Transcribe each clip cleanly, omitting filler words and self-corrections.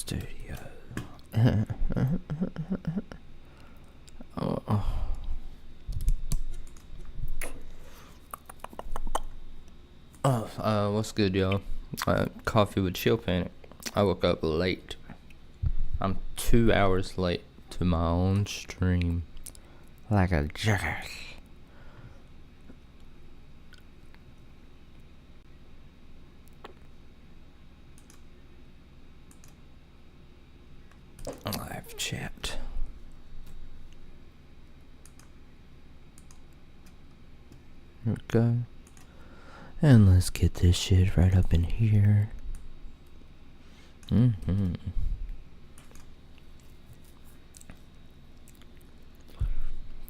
studio. What's good, y'all? Coffee with ChillPanic. I woke up late. I'm 2 hours late to my own stream. Like a jackass. Live chat. Here we go. And let's get this shit right up in here.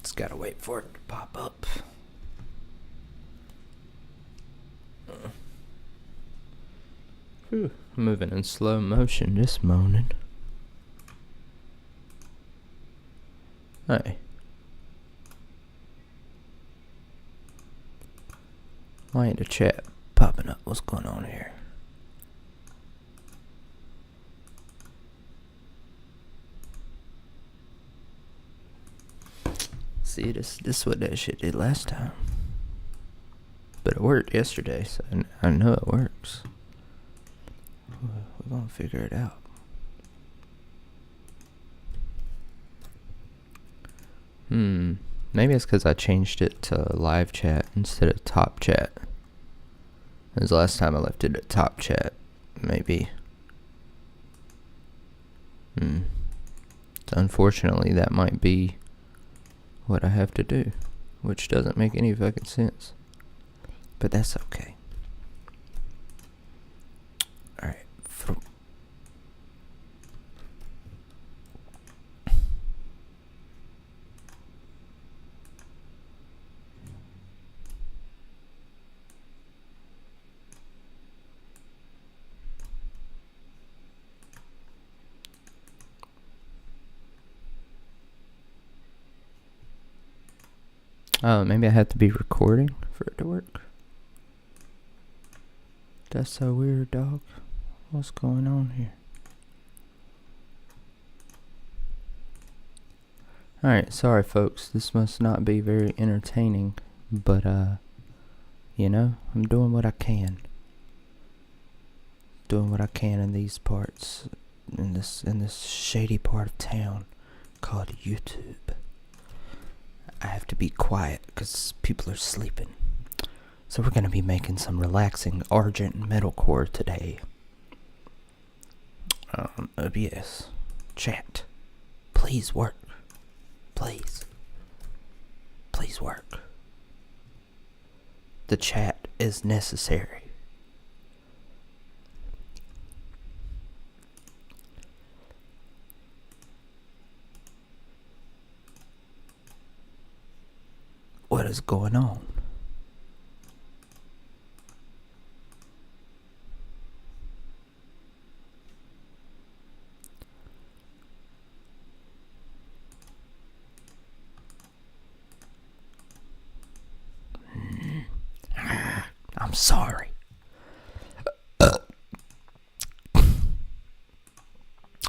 Just gotta wait for it to pop up. Moving in slow motion this morning. Hey. Why ain't the chat popping up? What's going on here? See, this is what that shit did last time. But it worked yesterday, so I know it works. We're gonna figure it out. Maybe it's because I changed it to live chat instead of top chat. It was the last time I left it at top chat. Maybe. Unfortunately, that might be what I have to do, which doesn't make any fucking sense. But that's okay. Alright. Oh, maybe I have to be recording for it to work. That's so weird, dog. What's going on here? Alright, sorry folks. This must not be very entertaining, but you know, I'm doing what I can. Doing what I can in these parts, in this shady part of town called YouTube. I have to be quiet because people are sleeping. So we're going to be making some relaxing Argent Metalcore today. OBS. Chat. Please work. Please. Please work. The chat is necessary. What is going on? I'm sorry.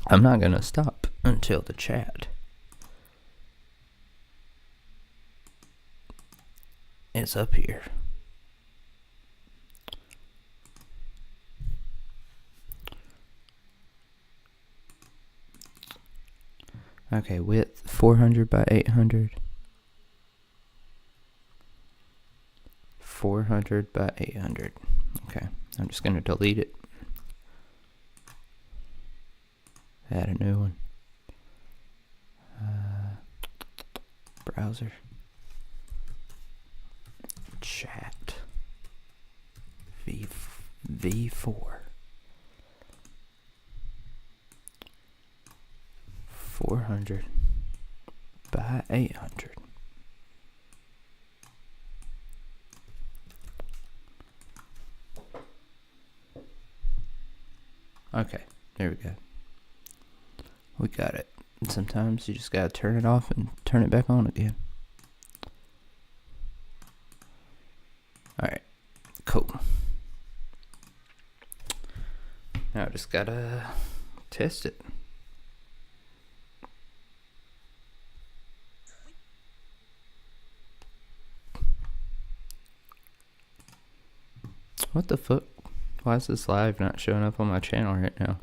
I'm not gonna stop until the chat is up here. Okay, width 400 by 800. 400 by 800. Okay, I'm just gonna delete it. Add a new one. Browser. Chat. V4. 400 by 800. Okay, there we go. We got it. Sometimes you just gotta turn it off and turn it back on again. Alright, cool. Now I just gotta Test it. What the fuck? Why is this live not showing up on my channel right now?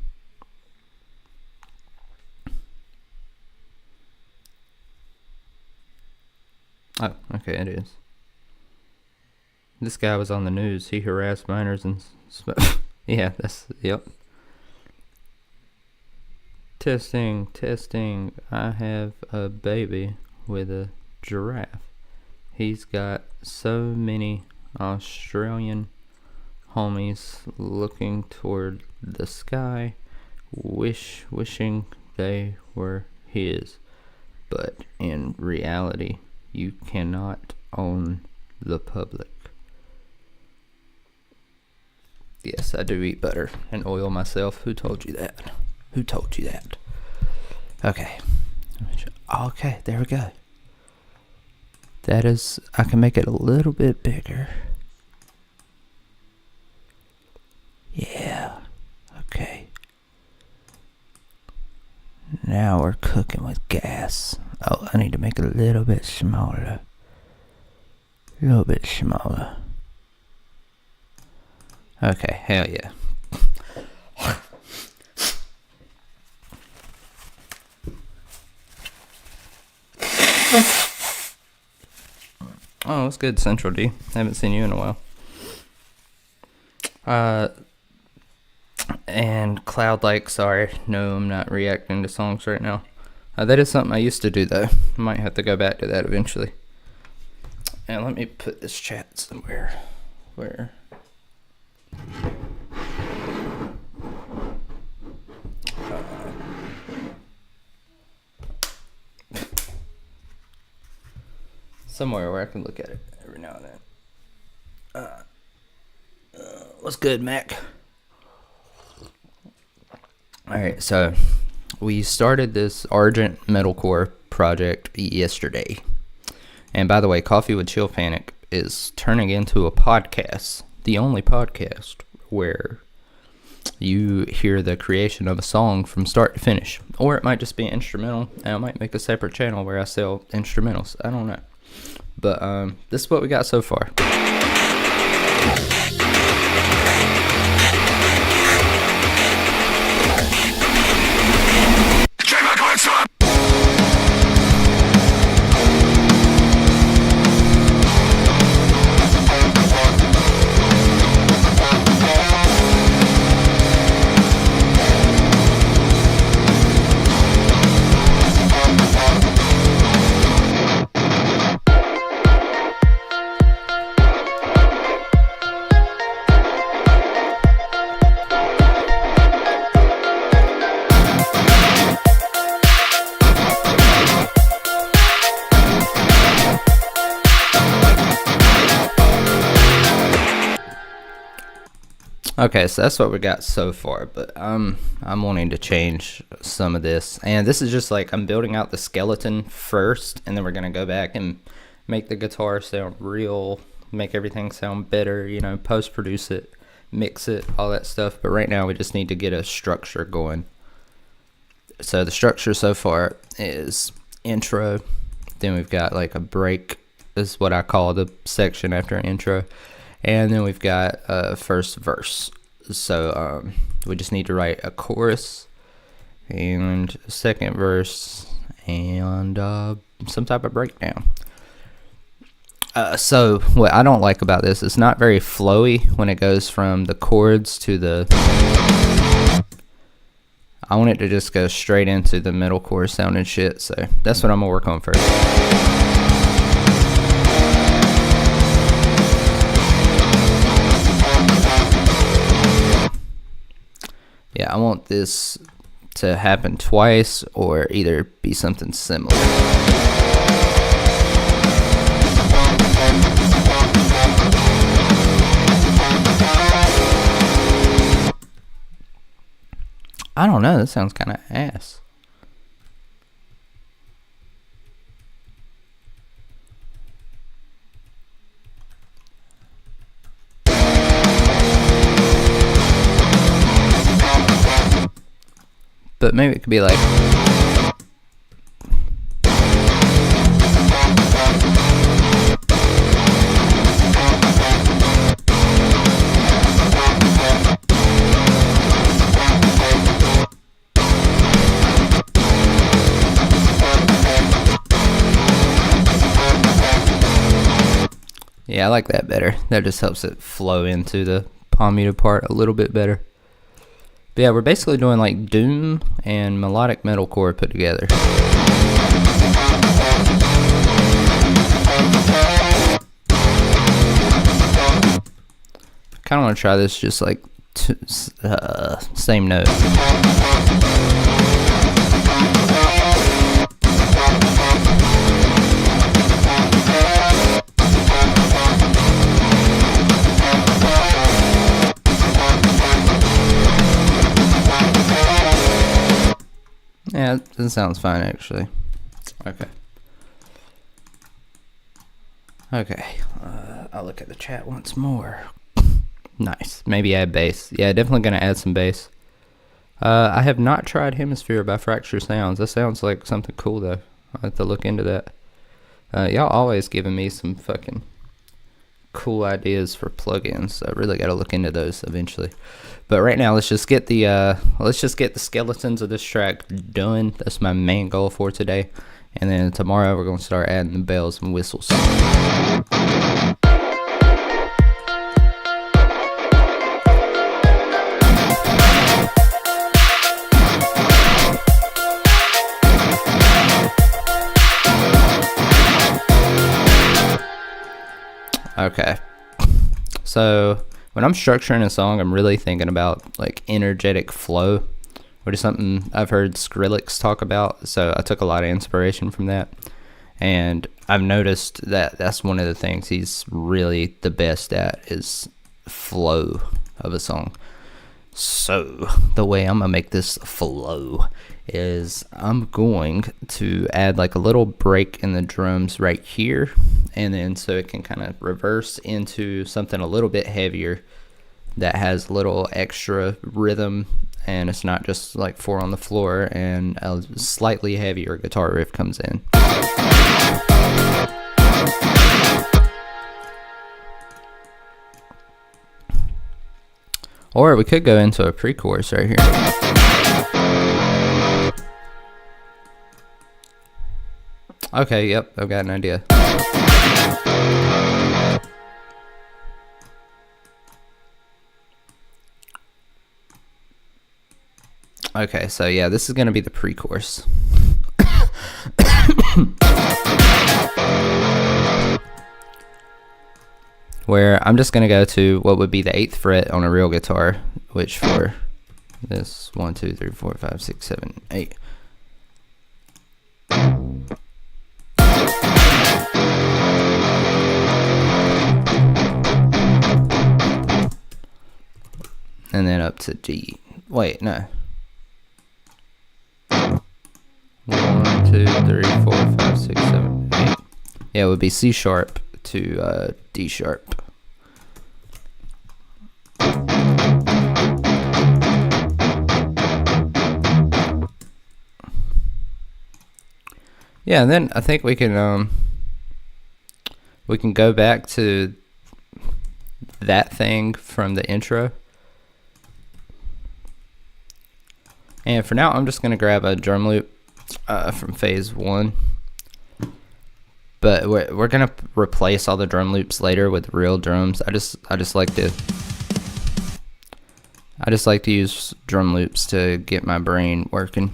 Oh, okay, it is. This guy was on the news. He harassed minors and yeah, yep. Testing. I have a baby with a giraffe. He's got so many Australian homies looking toward the sky, wishing they were his. But in reality, you cannot own the public. Yes, I do eat butter and oil myself. Who told you that? Okay. Okay, there we go. That is, I can make it a little bit bigger. Yeah. Okay. Now we're cooking with gas. Oh, I need to make it a little bit smaller. Okay, hell yeah. Oh, what's good, Central D? Haven't seen you in a while. And Cloud Like, sorry, no, I'm not reacting to songs right now. That is something I used to do, though. I might have to go back to that eventually. And let me put this chat somewhere. Where? Somewhere where I can look at it every now and then. What's good, Mac? Alright, so we started this Argent Metalcore project yesterday. And by the way, Coffee with ChillPanic is turning into a podcast. The only podcast where you hear the creation of a song from start to finish. Or it might just be instrumental, and I might make a separate channel where I sell instrumentals. I don't know. But this is what we got so far. Okay, so that's what we got so far, but I'm wanting to change some of this. And this is just like, I'm building out the skeleton first, and then we're going to go back and make the guitar sound real, make everything sound better, you know, post-produce it, mix it, all that stuff. But right now we just need to get a structure going. So the structure so far is intro, then we've got like a break, is what I call the section after an intro. And then we've got a first verse. So we just need to write a chorus and a second verse and some type of breakdown. So what I don't like about this, it's not very flowy when it goes from the chords to the... I want it to just go straight into the metalcore sounding shit. So that's what I'm going to work on first. Yeah, I want this to happen twice or either be something similar. I don't know, that sounds kind of ass. but maybe it could be like. Yeah, I like that better. That just helps it flow into the palm muted part a little bit better. But yeah, we're basically doing like doom and melodic metalcore put together. Kind of want to try this just like same note. Yeah, that sounds fine actually. Okay. I'll look at the chat once more. Nice. Maybe add bass. Yeah, definitely gonna add some bass. I have not tried Hemisphere by Fracture Sounds. That sounds like something cool though. I'll have to look into that. Y'all always giving me some fucking cool ideas for plugins. So I really gotta look into those eventually. But right now, let's just get the skeletons of this track done. That's my main goal for today. And then tomorrow we're gonna start adding the bells and whistles. Okay, so when I'm structuring a song, I'm really thinking about like energetic flow, which is something I've heard Skrillex talk about. So I took a lot of inspiration from that, and I've noticed that that's one of the things he's really the best at is flow of a song. So the way I'm gonna make this flow is I'm going to add like a little break in the drums right here, and then so it can kind of reverse into something a little bit heavier that has a little extra rhythm, and it's not just like 4 on the floor, and a slightly heavier guitar riff comes in. Or we could go into a pre-chorus right here. Okay, yep, I've got an idea. Okay, so yeah, this is going to be the pre-chorus. Where I'm just going to go to what would be the 8th fret on a real guitar, which for this 1, 2, 3, 4, 5, 6, 7, 8. And then up to G. Wait, no. 1, 2, 3, 4, 5, 6, 7, 8. Yeah, it would be C sharp to D sharp. Yeah, and then I think we can go back to that thing from the intro. And for now, I'm just gonna grab a drum loop from phase 1. But we're gonna replace all the drum loops later with real drums. I just like to use drum loops to get my brain working.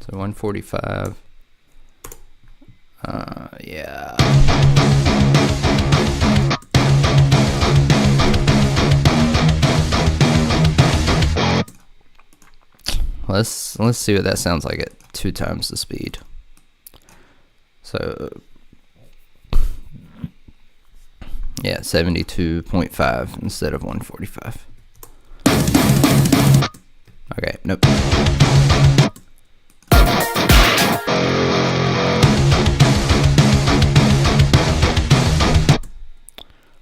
So 145. Yeah. Let's see what that sounds like at 2 times the speed. So yeah, 72.5 instead of 145. Okay, nope.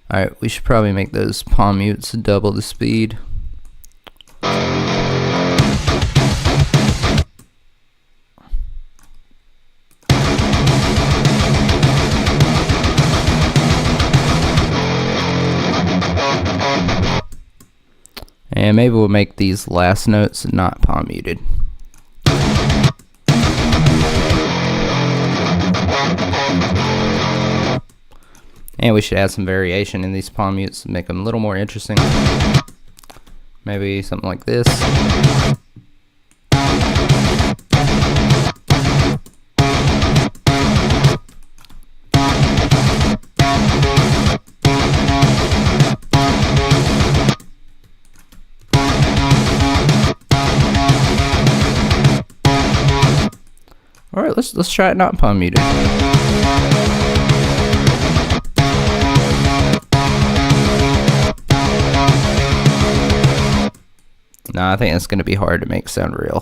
Alright, we should probably make those palm mutes double the speed. And maybe we'll make these last notes not palm muted. And we should add some variation in these palm mutes to make them a little more interesting. Maybe something like this. All right, let's try it not palm muted. Nah, I think it's going to be hard to make sound real.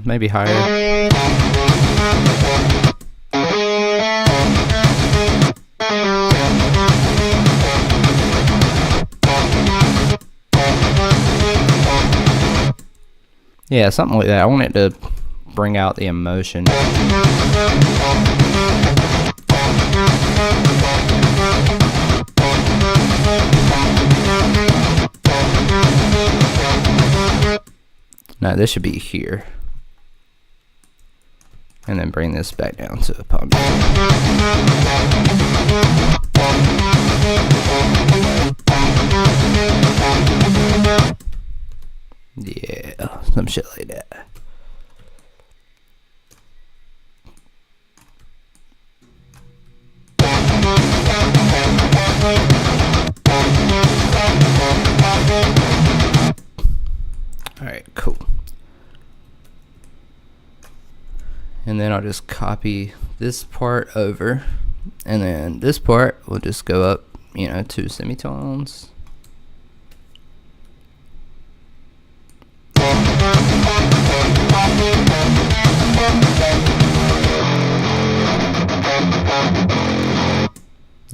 Maybe higher. Yeah, something like that. I want it to bring out the emotion. No, this should be here. And then bring this back down to a palm mute. Yeah, some shit like that. Alright, cool. And then I'll just copy this part over, and then this part will just go up, 2 semitones.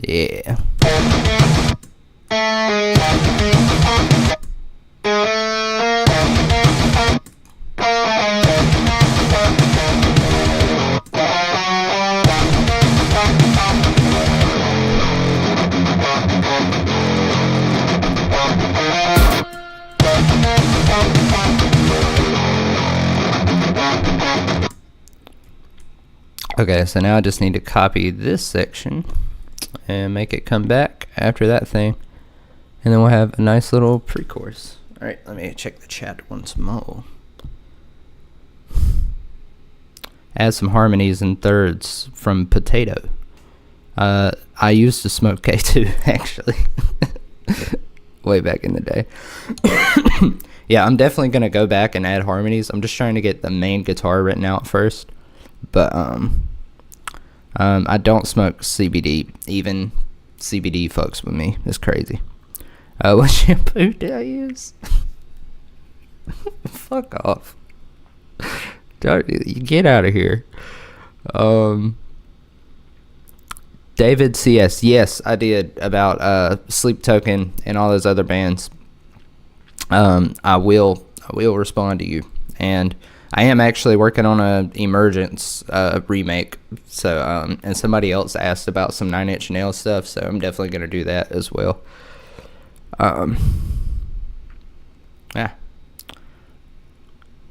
Yeah. Okay, so now I just need to copy this section and make it come back after that thing, and then we'll have a nice little pre-chorus. Alright, let me check the chat once more. Add some harmonies and thirds from Potato. I used to smoke K2 actually. Way back in the day. Yeah, I'm definitely gonna go back and add harmonies. I'm just trying to get the main guitar written out first. But I don't smoke CBD. Even CBD fucks with me. It's crazy. What shampoo did I use? Fuck off. You get out of here. David CS. Yes, I did, about Sleep Token and all those other bands. I will respond to you, and I am actually working on a Emergence remake. So and somebody else asked about some 9 Inch Nails stuff, so I'm definitely gonna do that as well. Yeah.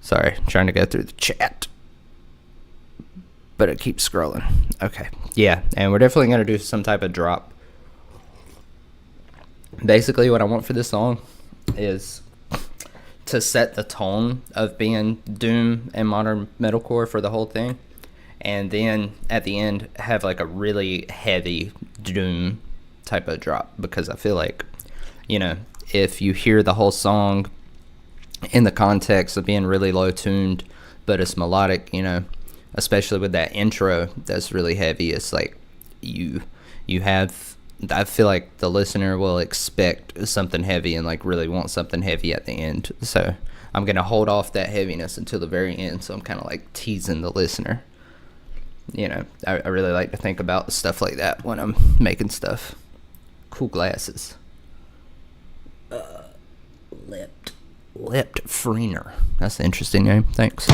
Sorry, I'm trying to go through the chat, but it keeps scrolling. Okay, yeah, and we're definitely gonna do some type of drop. Basically, what I want for this song is to set the tone of being doom and modern metalcore for the whole thing, and then at the end have like a really heavy doom type of drop, because I feel like, if you hear the whole song in the context of being really low tuned but it's melodic, especially with that intro that's really heavy. It's like you have, I feel like the listener will expect something heavy and like really want something heavy at the end. So I'm gonna hold off that heaviness until the very end. So I'm kind of like teasing the listener. You know, I really like to think about stuff like that when I'm making stuff. Cool glasses. Lipped Freener. That's an interesting name. Thanks.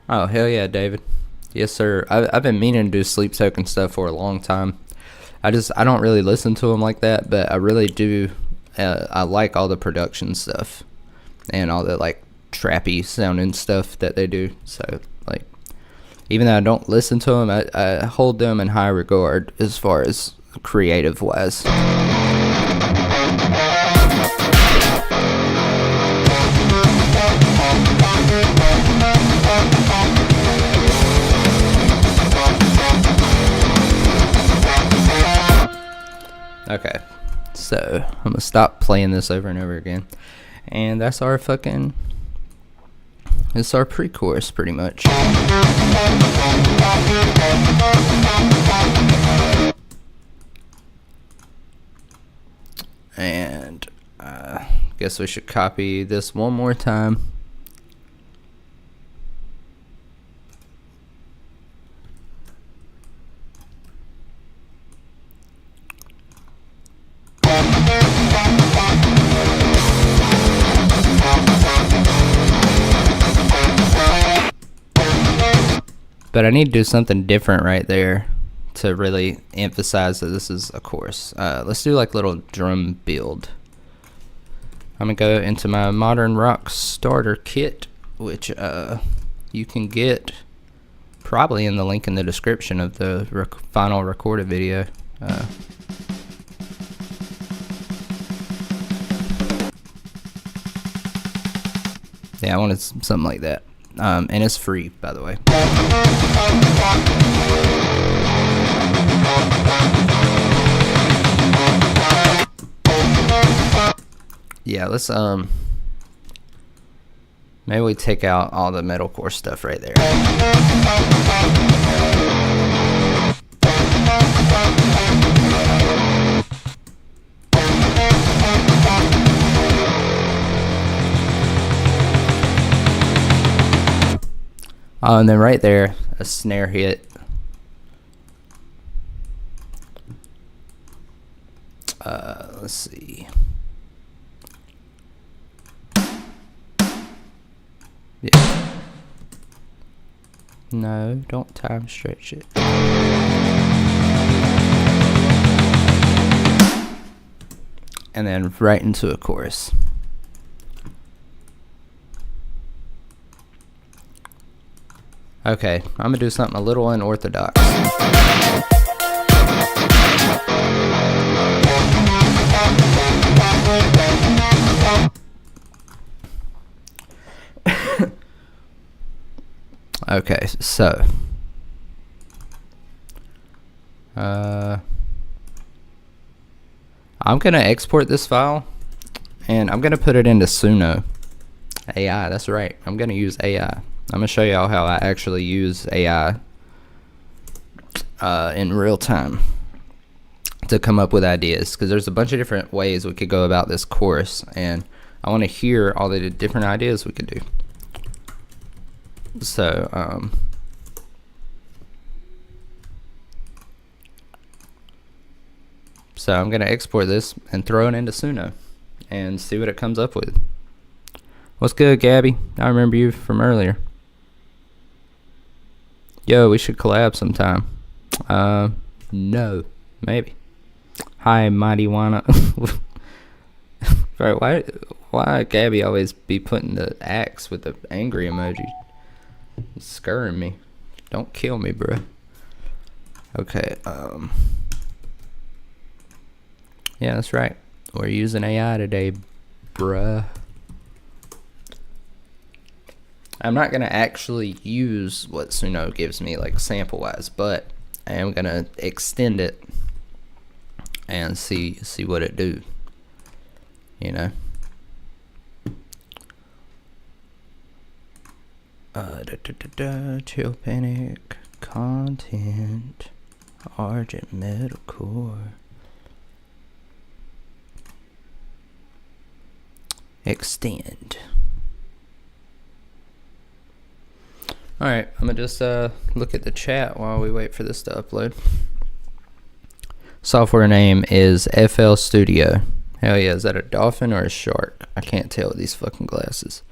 Oh, hell yeah, David. Yes, sir. I've been meaning to do sleep token stuff for a long time. I don't really listen to them like that, but I really do. I like all the production stuff and all the like trappy sounding stuff that they do. So like, even though I don't listen to them, I hold them in high regard as far as creative wise. Okay, so I'm gonna stop playing this over and over again, and that's our it's our pre-chorus pretty much. And I guess we should copy this one more time. But I need to do something different right there to really emphasize that this is a chorus. Let's do like little drum build. I'm gonna go into my Modern Rock starter kit, which you can get probably in the link in the description of the final recorded video. Yeah, I wanted something like that. And it's free, by the way. Yeah, let's maybe we take out all the metalcore stuff right there. Oh, and then right there, a snare hit. Let's see. Yeah. No, don't time stretch it. And then right into a chorus. Okay, I'm gonna do something a little unorthodox. Okay, so I'm gonna export this file and I'm gonna put it into Suno AI. That's right, I'm gonna use AI. I'm gonna show y'all how I actually use AI in real time to come up with ideas, because there's a bunch of different ways we could go about this course, and I want to hear all the different ideas we could do. So I'm gonna export this and throw it into Suno and see what it comes up with. What's good, Gabby? I remember you from earlier. Yo, we should collab sometime. No, maybe. Hi, Mighty Wanna. Bro, why Gabby always be putting the axe with the angry emoji? It's scaring me. Don't kill me, bro. Okay, yeah, that's right. We're using AI today, bruh. I'm not gonna actually use what Suno gives me, like sample-wise, but I am gonna extend it and see what it do, you know. ChillPanic content, Argent Metalcore, extend. Alright, I'm gonna just look at the chat while we wait for this to upload. Software name is FL Studio. Hell yeah, is that a dolphin or a shark? I can't tell with these fucking glasses.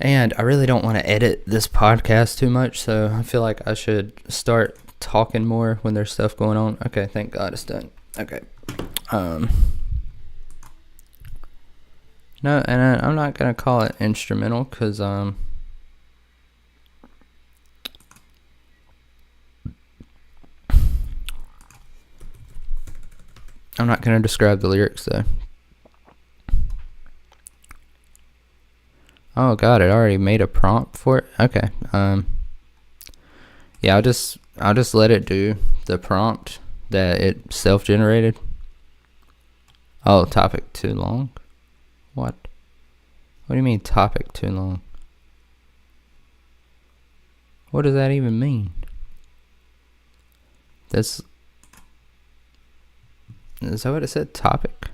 And I really don't want to edit this podcast too much, so I feel like I should start talking more when there's stuff going on. Okay, thank God it's done. Okay. No, and I'm not going to call it instrumental because, I'm not going to describe the lyrics though. Oh God, it already made a prompt for it. Okay. Yeah, I'll just let it do the prompt that it self-generated. Oh, topic too long? What? What do you mean topic too long? What does that even mean? Is that what it said? Topic?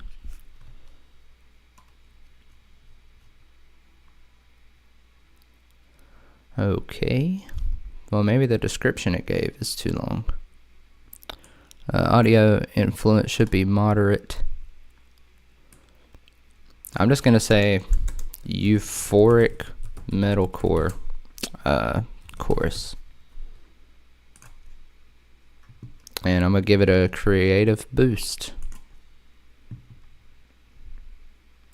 Okay. Well, maybe the description it gave is too long. Audio influence should be moderate. I'm just going to say euphoric metalcore chorus. And I'm going to give it a creative boost.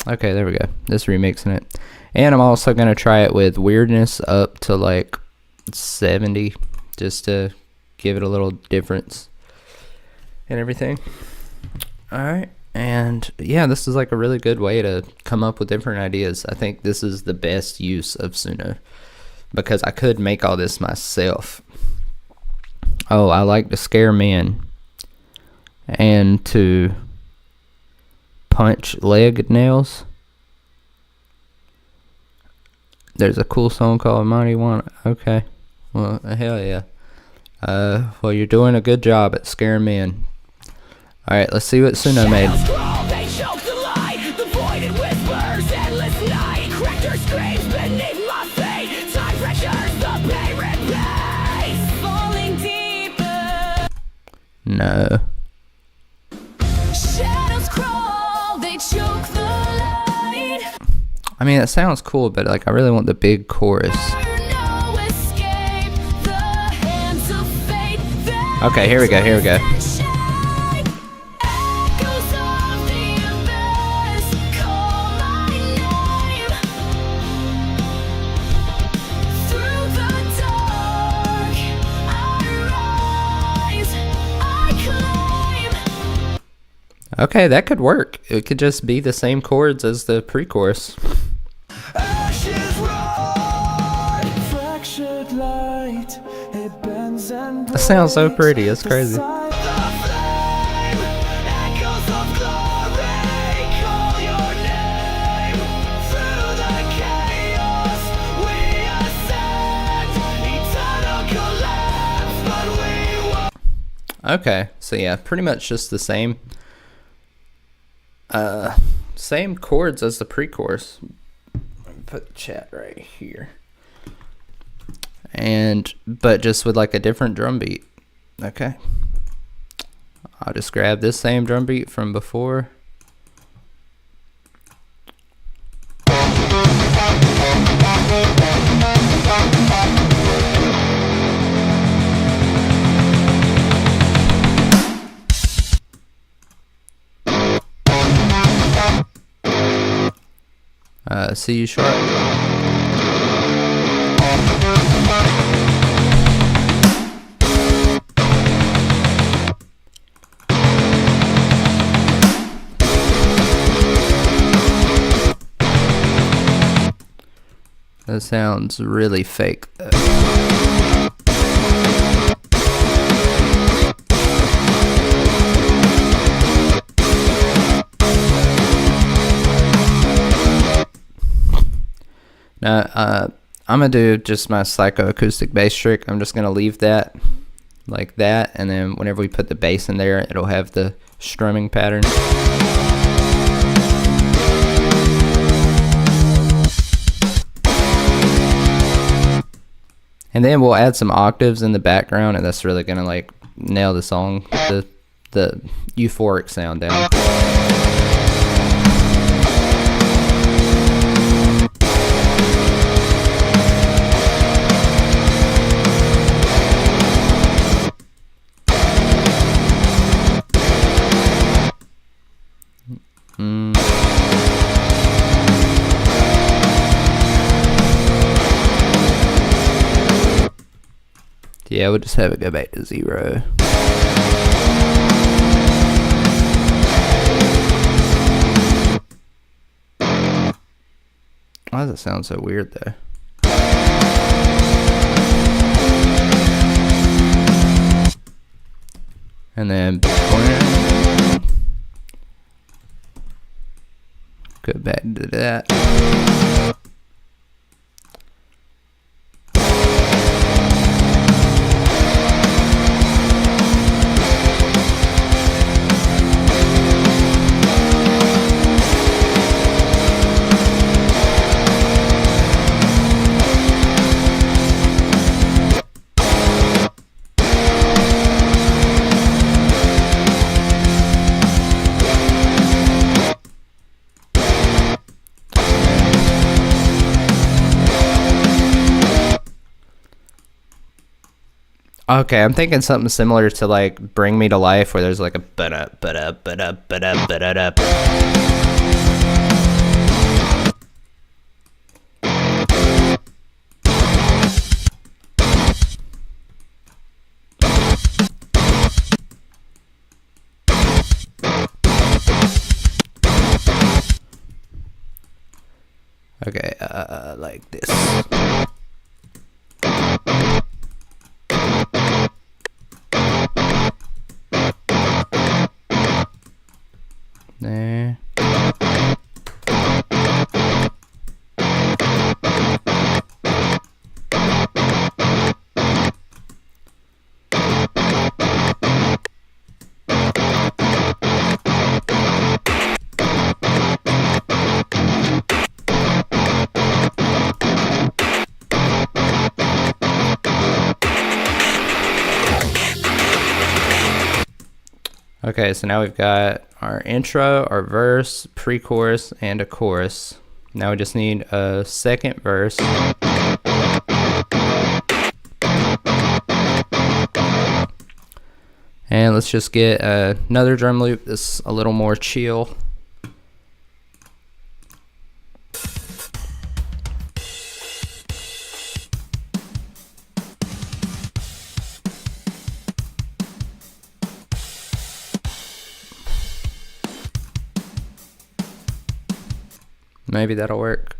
Okay, there we go. Just remixing it. And I'm also going to try it with weirdness up to like 70, just to give it a little difference and everything. Alright, and yeah, this is like a really good way to come up with different ideas. I think this is the best use of Suno, because I could make all this myself. Oh, I like to scare men and to punch leg nails. There's a cool song called Mighty One. Okay. Well, hell yeah. Well, you're doing a good job at scaring men. Alright, let's see what Suno made. No. I mean, it sounds cool, but like I really want the big chorus. Okay, here we go, here we go. Okay, that could work. It could just be the same chords as the pre-chorus. That sounds so pretty, it's crazy. Okay, so yeah, pretty much just the same chords as the pre-chorus. Put the chat right here. But just with like a different drum beat. Okay. I'll just grab this same drum beat from before. C sharp. That sounds really fake though. I'm gonna do just my psychoacoustic bass trick. I'm just gonna leave that like that, and then whenever we put the bass in there, it'll have the strumming pattern. And then we'll add some octaves in the background, and that's really gonna like nail the song, the euphoric sound down. Yeah, we'll just have it go back to 0. Why does it sound so weird though? And then go back to that. Okay, I'm thinking something similar to like Bring Me to Life, where there's like a ba-da, ba-da, ba-da, ba-da, ba-da, ba. Okay, like this. There. Okay, so now we've got our intro, our verse, pre-chorus, and a chorus. Now we just need a second verse. And let's just get another drum loop that's a little more chill. Maybe that'll work.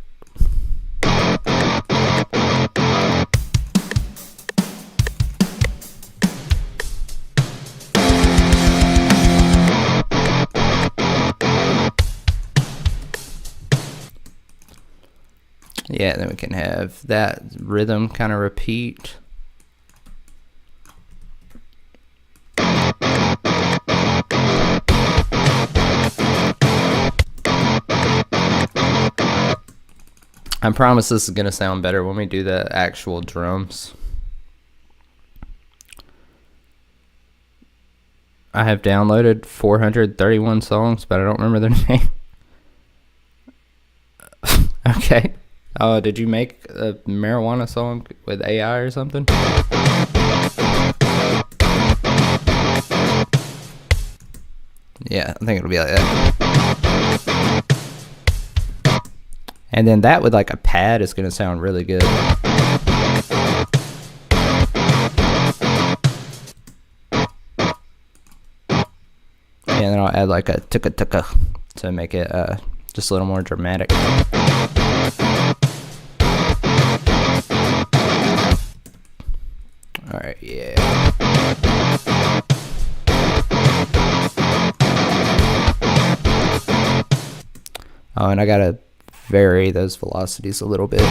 Yeah, then we can have that rhythm kind of repeat. I promise this is going to sound better when we do the actual drums. I have downloaded 431 songs, but I don't remember their name. Okay. Oh, did you make a marijuana song with AI or something? Yeah, I think it'll be like that. And then that with like a pad is going to sound really good. And then I'll add like a tuka tuka to make it just a little more dramatic. Alright, yeah. Oh, and I gotta vary those velocities a little bit.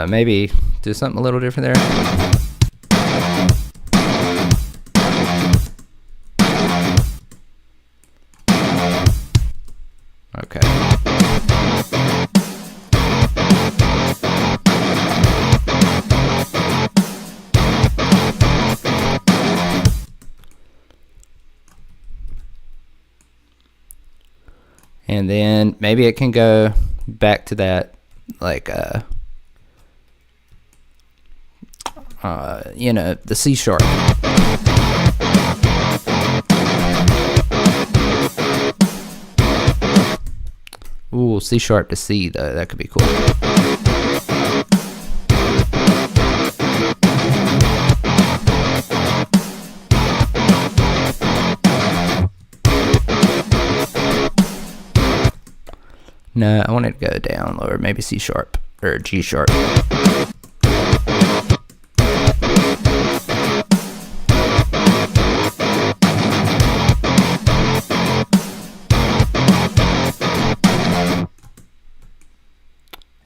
Maybe do something a little different there. Okay. And then maybe it can go back to that, like, you know, the C sharp. Ooh, C sharp to C, though. That could be cool. No, I want it to go down lower. Maybe C sharp or G sharp.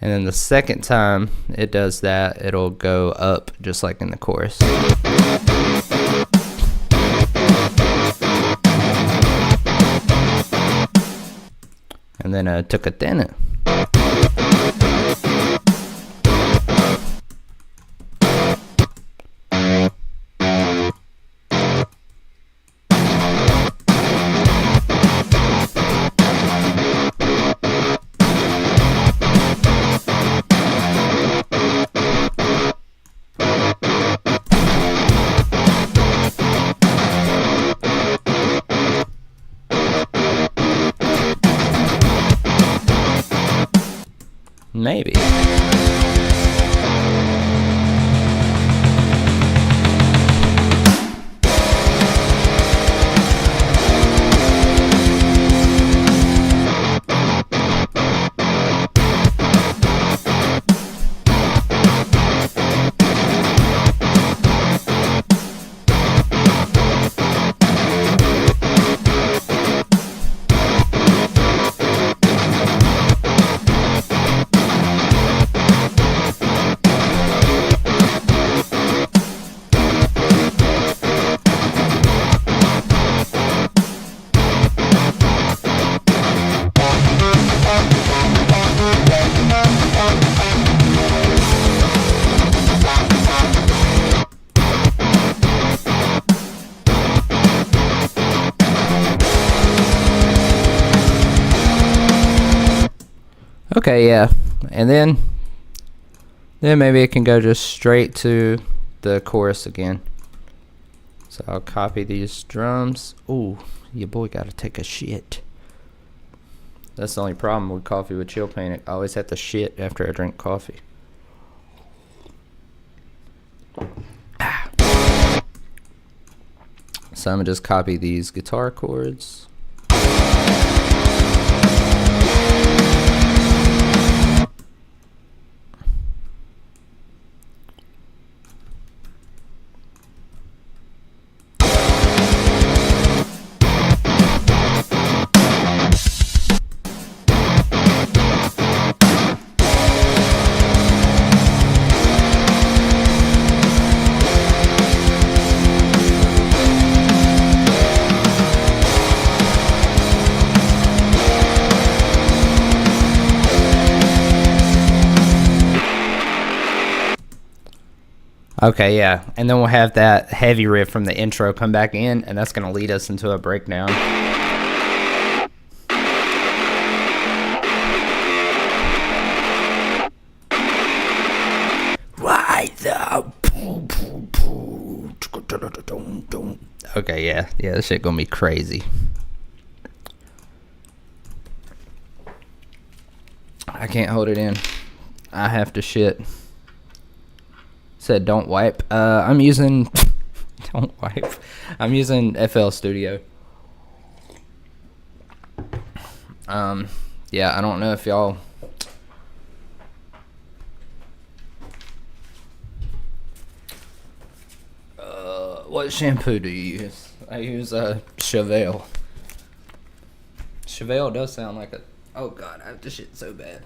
And then the second time it does that, it'll go up just like in the chorus. And then I took a tenor. Maybe. Okay, yeah. And then maybe it can go just straight to the chorus again. So I'll copy these drums. Ooh, your boy gotta take a shit. That's the only problem with coffee with ChillPanic. I always have to shit after I drink coffee. So I'm gonna just copy these guitar chords. Okay, yeah, and then we'll have that heavy riff from the intro come back in, and that's going to lead us into a breakdown. Rise up. Okay, yeah, this shit gonna be crazy. I can't hold it in. I have to shit. Said don't wipe. I'm using don't wipe. I'm using FL Studio. Yeah, I don't know if y'all. What shampoo do you use? I use Chevelle. Chevelle does sound like a. Oh god, I have to shit so bad.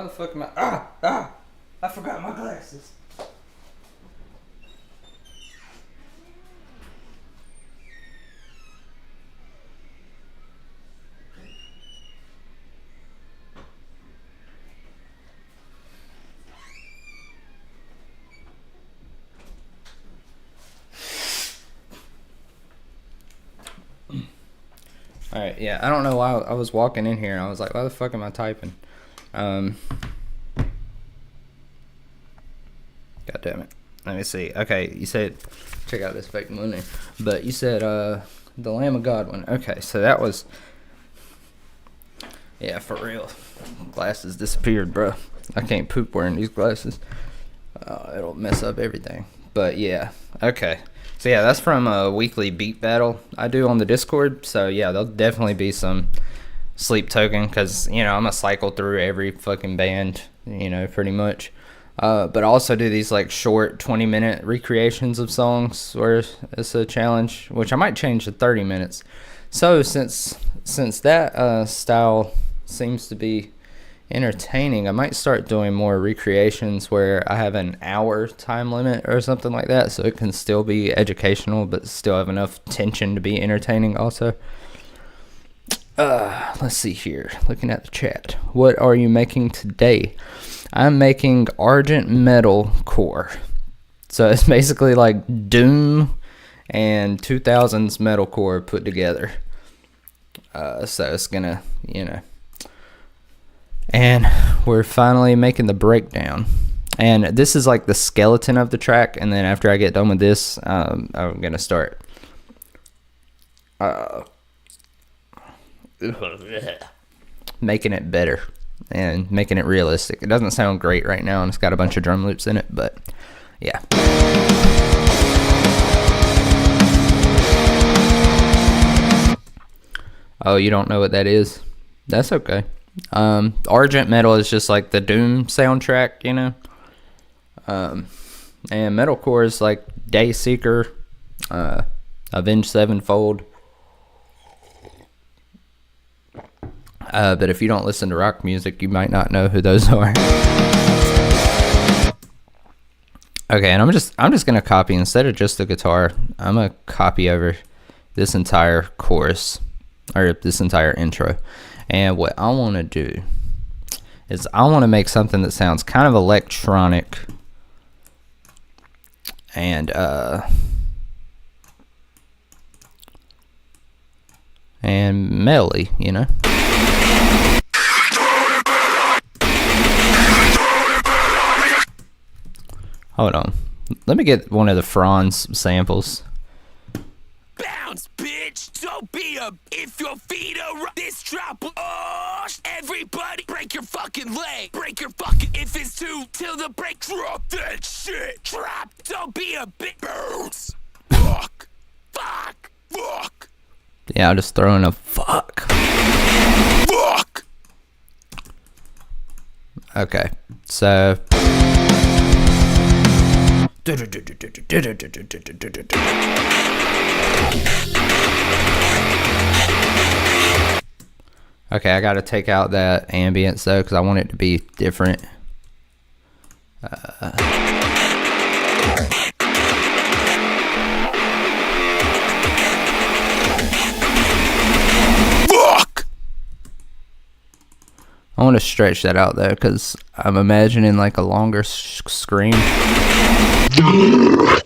the fuck am I? I forgot my glasses. Alright, yeah, I don't know why I was walking in here and I was like, why the fuck am I typing? God damn it. Let me see. Okay, you said, check out this fake money. But you said, the Lamb of God one. Okay, so that was, yeah, for real. Glasses disappeared, bro. I can't poop wearing these glasses. It'll mess up everything. But yeah, okay. So yeah, that's from a weekly beat battle I do on the Discord. So yeah, there'll definitely be some sleep token because, you know, I'm going to cycle through every fucking band, you know, pretty much. But I also do these like short 20-minute recreations of songs where it's a challenge, which I might change to 30 minutes. So since that style seems to be entertaining, I might start doing more recreations where I have an hour time limit or something like that, so it can still be educational but still have enough tension to be entertaining also. Let's see here, looking at the chat. What are you making today? I'm making Argent Metalcore. So it's basically like Doom and 2000s metalcore put together. So it's gonna, you know. And we're finally making the breakdown. And this is like the skeleton of the track. And then after I get done with this, I'm going to start making it better and making it realistic. It doesn't sound great right now, and it's got a bunch of drum loops in it, but yeah. Oh, you don't know what that is? That's okay. Argent Metal is just like the Doom soundtrack, you know. And Metalcore is like Dayseeker, Avenged Sevenfold. But if you don't listen to rock music, you might not know who those are. Okay, and I'm just gonna copy, instead of just the guitar, I'm gonna copy over this entire chorus, or this entire intro. And what I want to do is I want to make something that sounds kind of electronic and melody, you know. Hold on. Let me get one of the Franz samples. Bounce, bitch! Don't be a... If your feet are... This drop... Oh, everybody break your fucking leg! Break your fucking... If it's two, till the break... Drop that shit! Drop! Don't be a bitch! Bounce! Fuck! Fuck! Fuck! Yeah, I'll just throw in a fuck. Fuck! Okay, so... Okay, I gotta take out that ambience though, because I want it to be different. I want to stretch that out though, because I'm imagining like a longer scream. God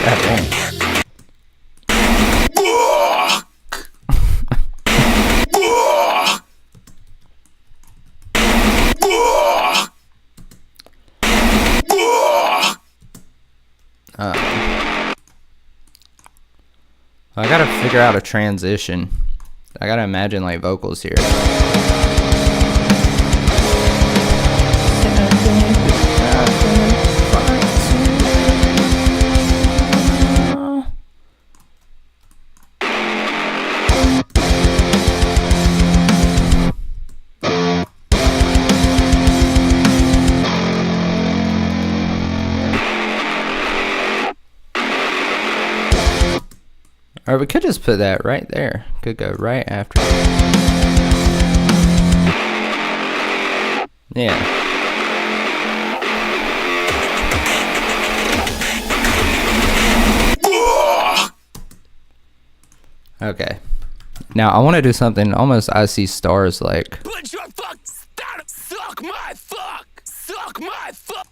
damn. I gotta figure out a transition. I gotta imagine like vocals here. Or we could just put that right there. Could go right after. Yeah. Okay. Now I want to do something almost I See Stars like. Put your fuck stop. Suck my fuck. Suck my fuck.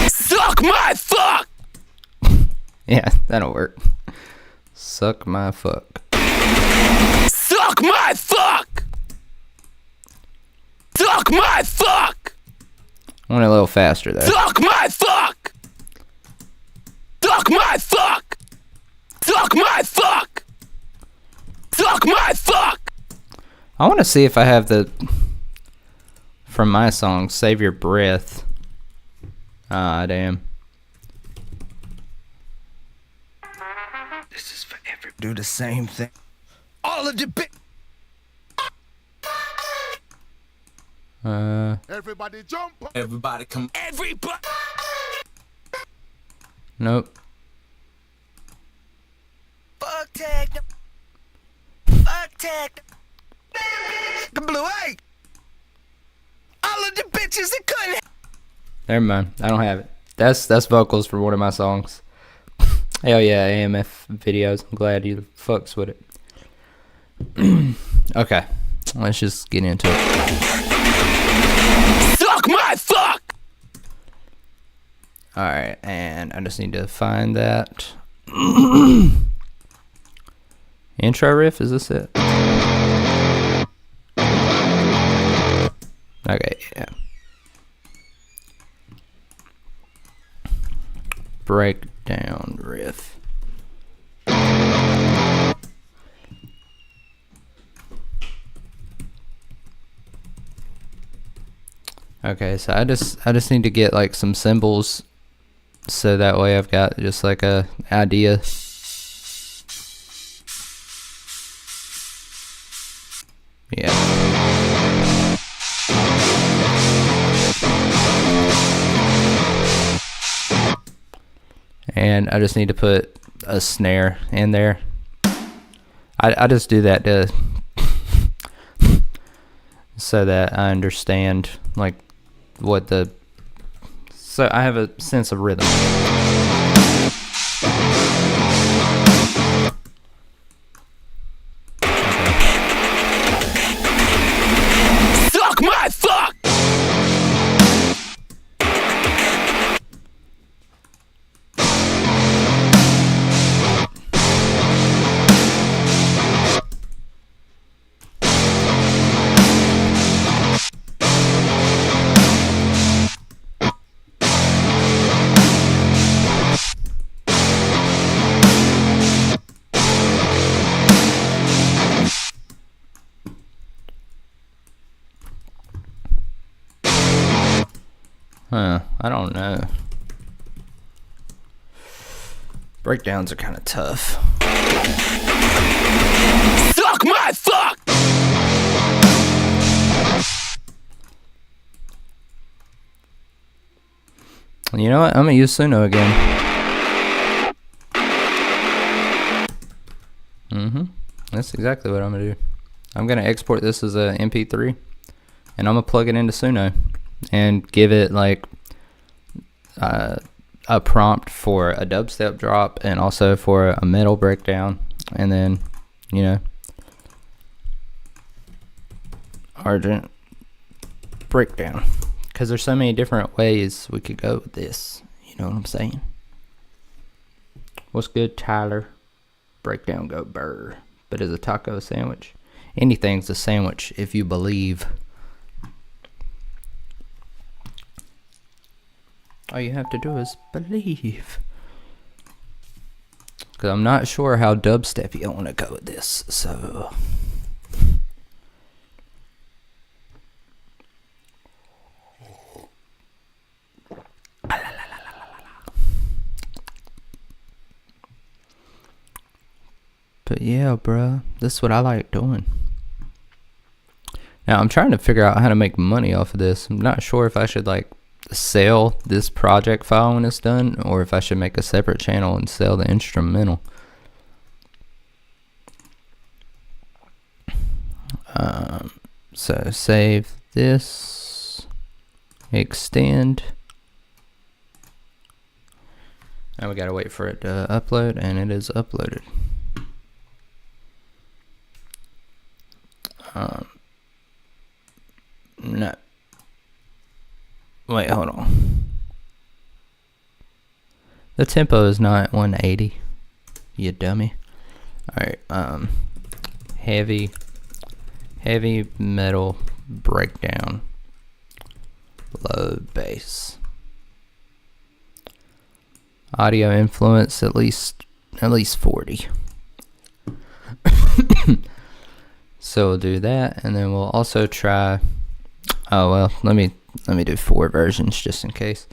Suck my fuck. Yeah, that'll work. Suck my fuck. Suck my fuck. Suck my fuck. I want it a little faster though. Suck my fuck. Suck my fuck. Suck my fuck. Suck my fuck. I want to see if I have the from my song Save Your Breath. Ah, damn. This is for every. Do the same thing. All of the bit. Everybody jump. Everybody come. Everybody. Nope. Fuck tag. Fuck tag. Blue A. All of the bitches that couldn't. Never mind. I don't have it. That's vocals for one of my songs. Hell yeah, AMF videos. I'm glad you fucks with it. Okay, let's just get into it. Suck my fuck. All right, and I just need to find that intro riff. Is this it? Okay, yeah. Breakdown riff. Okay, so I just need to get like some cymbals so that way I've got just like a idea. Yeah. And I just need to put a snare in there. I just do that to so that I understand like what the so I have a sense of rhythm. Suck my fuck. I don't know. Breakdowns are kind of tough. Suck my fuck. You know what? I'm gonna use Suno again. That's exactly what I'm gonna do. I'm gonna export this as a MP3, and I'm gonna plug it into Suno and give it like a prompt for a dubstep drop and also for a metal breakdown, and then you know Argent breakdown, because there's so many different ways we could go with this. You know what I'm saying? What's good, Tyler? Breakdown go burr. But is a taco a sandwich? Anything's a sandwich if you believe. All you have to do is believe. Because I'm not sure how dubsteppy I want to go with this, so... But yeah, bruh, this is what I like doing. Now, I'm trying to figure out how to make money off of this. I'm not sure if I should, like, sell this project file when it's done, or if I should make a separate channel and sell the instrumental. So save this, extend. Now we gotta wait for it to upload, and it is uploaded. No. Wait, hold on. The tempo is not 180. You dummy. Alright, heavy metal breakdown, low bass. Audio influence at least 40. So we'll do that, and then we'll also try, oh well, let me do 4 versions just in case.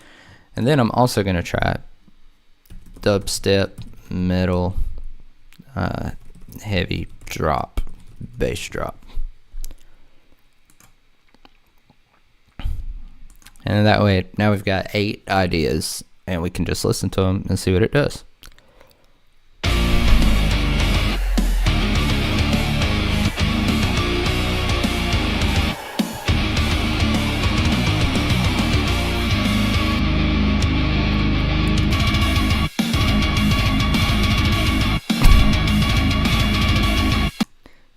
And then I'm also gonna try dubstep, metal, heavy drop, bass drop. And that way, now we've got 8 ideas, and we can just listen to them and see what it does.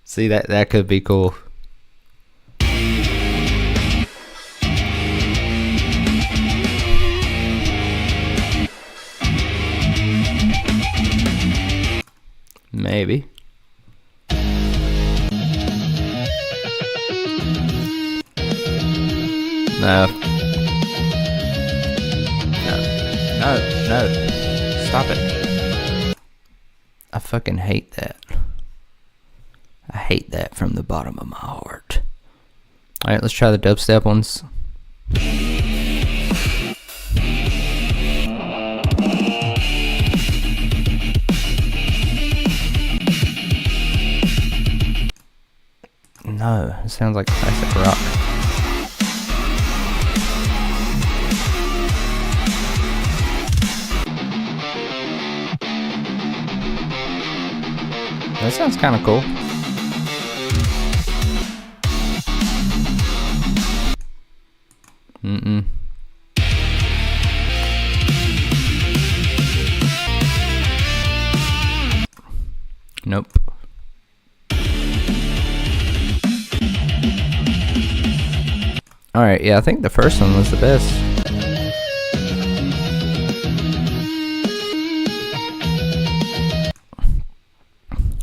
See, that could be cool. Maybe. No. No. Stop it. I fucking hate that. I hate that from the bottom of my heart. Alright, let's try the dubstep ones. No, it sounds like classic rock. That sounds kind of cool. Nope. Alright, yeah, I think the first one was the best.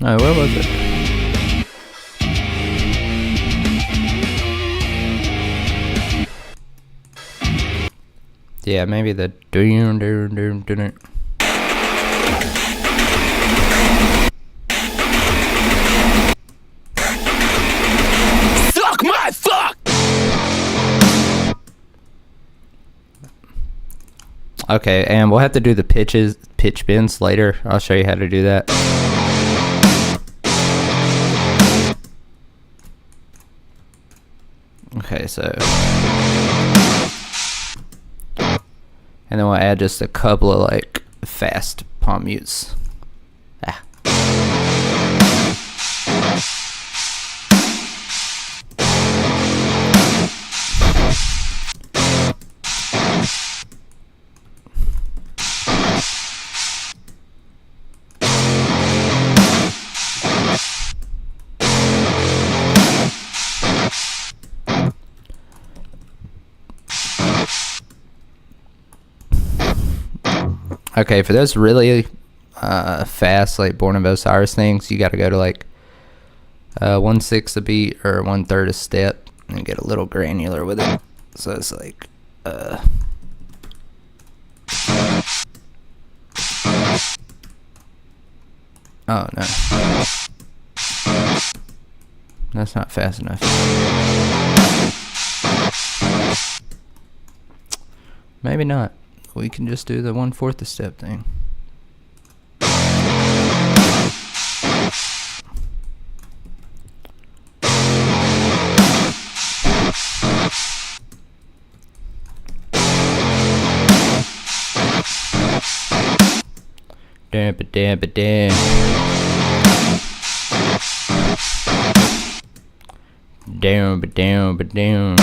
Oh, where was it? Yeah, maybe the Suck my fuck! Okay, and we'll have to do the pitch bends later. I'll show you how to do that. Okay, so, and then we'll add just a couple of like fast palm mutes. Ah. Okay, for those really fast, like Born of Osiris things, you got to go to like 1/6 a beat or 1/3 a step and get a little granular with it. So it's like oh no, that's not fast enough. Maybe not. We can just do the 1/4 a step thing. down, but down, but down.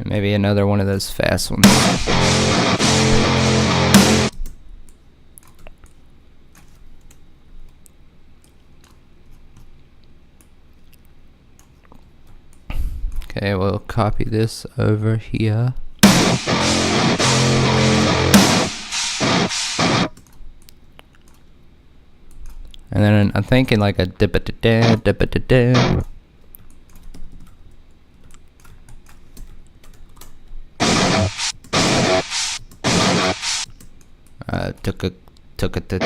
Maybe another one of those fast ones. Okay, we'll copy this over here. And then I'm thinking like a dip-a-da-da, dip-a-da-da. Took it to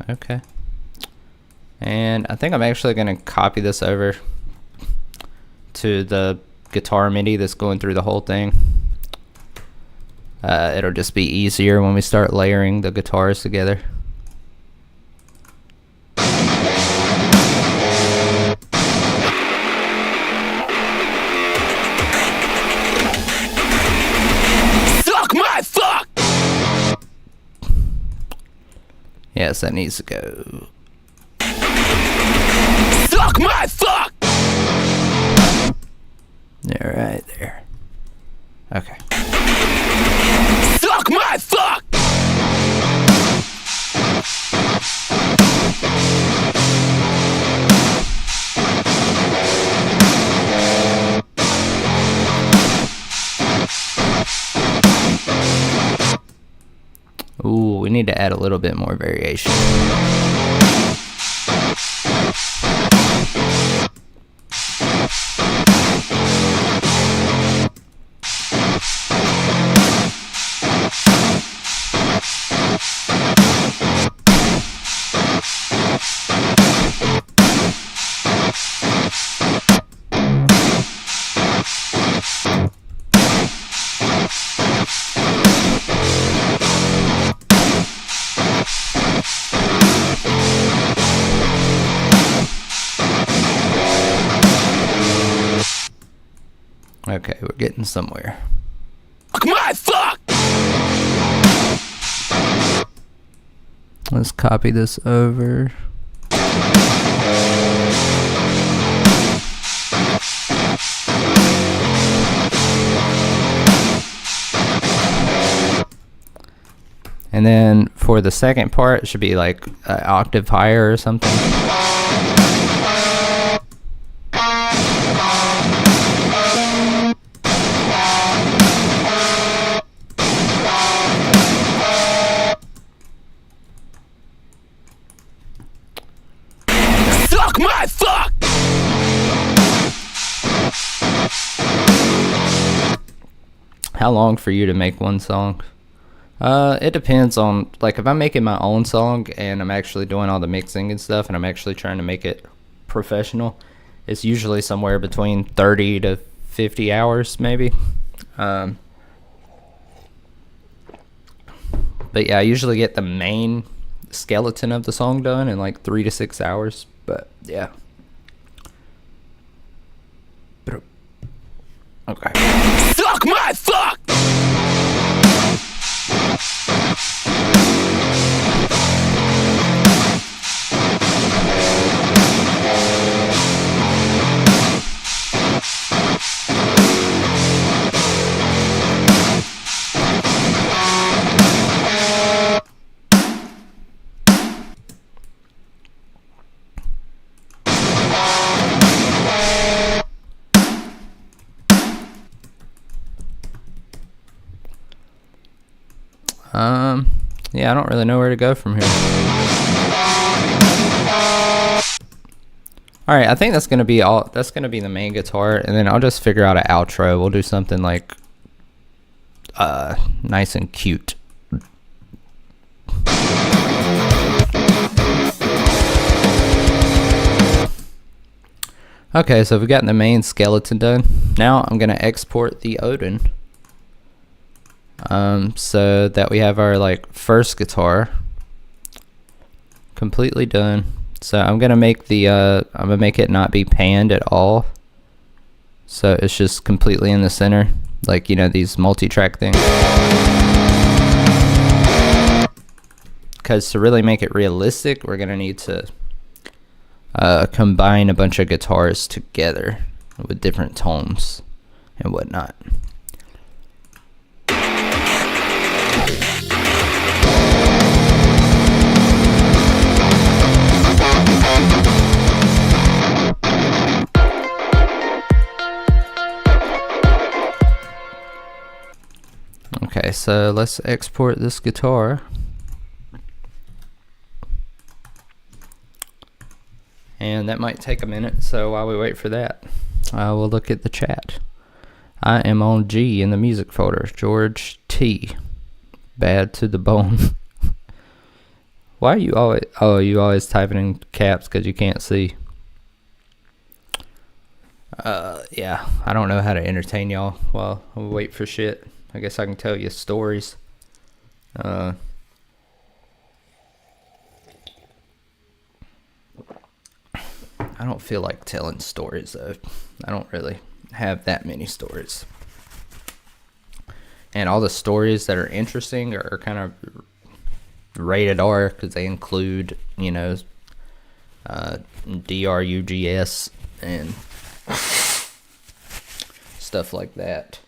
Okay. And I think I'm actually gonna copy this over to the guitar MIDI that's going through the whole thing. It'll just be easier when we start layering the guitars together. Suck my fuck! Yes, that needs to go. Suck my fuck! Yeah, right there. Okay. Suck my fuck! Ooh, we need to add a little bit more variation. Okay, we're getting somewhere. My fuck! Let's copy this over. And then for the second part, it should be like an octave higher or something. Suck my fuck! How long for you to make one song? It depends on, like, if I'm making my own song and I'm actually doing all the mixing and stuff and I'm actually trying to make it professional, it's usually somewhere between 30 to 50 hours maybe. But yeah, I usually get the main skeleton of the song done in like 3 to 6 hours, but yeah. Okay. Suck my fuck! Yeah, I don't really know where to go from here. Alright, I think that's gonna be the main guitar, and then I'll just figure out an outro. We'll do something like nice and cute. Okay, so we've gotten the main skeleton done. Now I'm gonna export the Odin, so that we have our like first guitar completely done. So I'm gonna make the I'm gonna make it not be panned at all, so it's just completely in the center, like, you know, these multi-track things. Because to really make it realistic, we're gonna need to combine a bunch of guitars together with different tones and whatnot. Okay, so let's export this guitar. And that might take a minute, so while we wait for that, we'll look at the chat. I am on G in the music folder. George T. Bad to the bone. Why are you always... Oh, you always typing in caps because you can't see. Yeah, I don't know how to entertain y'all while we wait for shit. I guess I can tell you stories. I don't feel like telling stories though. I don't really have that many stories. And all the stories that are interesting are kind of rated R because they include, you know, DRUGS and stuff like that.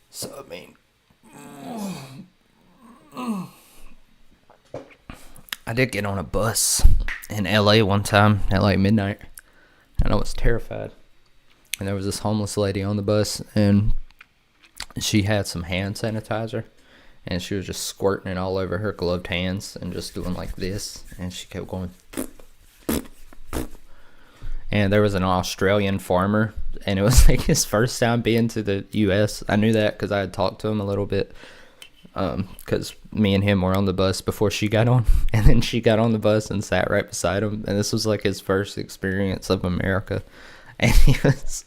So, I mean, I did get on a bus in LA one time at like midnight, and I was terrified. And there was this homeless lady on the bus, and she had some hand sanitizer, and she was just squirting it all over her gloved hands and just doing like this, and she kept going. And there was an Australian farmer, and it was like his first time being to the US. I knew that because I had talked to him a little bit, because me and him were on the bus before she got on, and then she got on the bus and sat right beside him, and this was like his first experience of America, and he was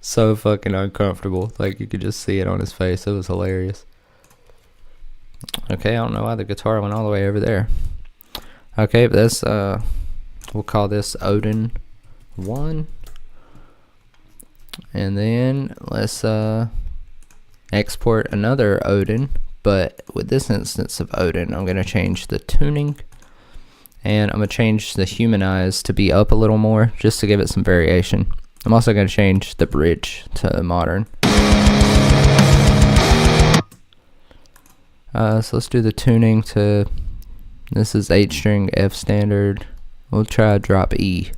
so fucking uncomfortable. Like, you could just see it on his face. It was hilarious. Okay, I don't know why the guitar went all the way over there. Okay, but this we'll call this Odin 1, and then let's export another Odin, but with this instance of Odin, I'm going to change the tuning, and I'm going to change the humanize to be up a little more, just to give it some variation. I'm also going to change the bridge to modern. So let's do the tuning to, this is H string, F standard. We'll try drop E.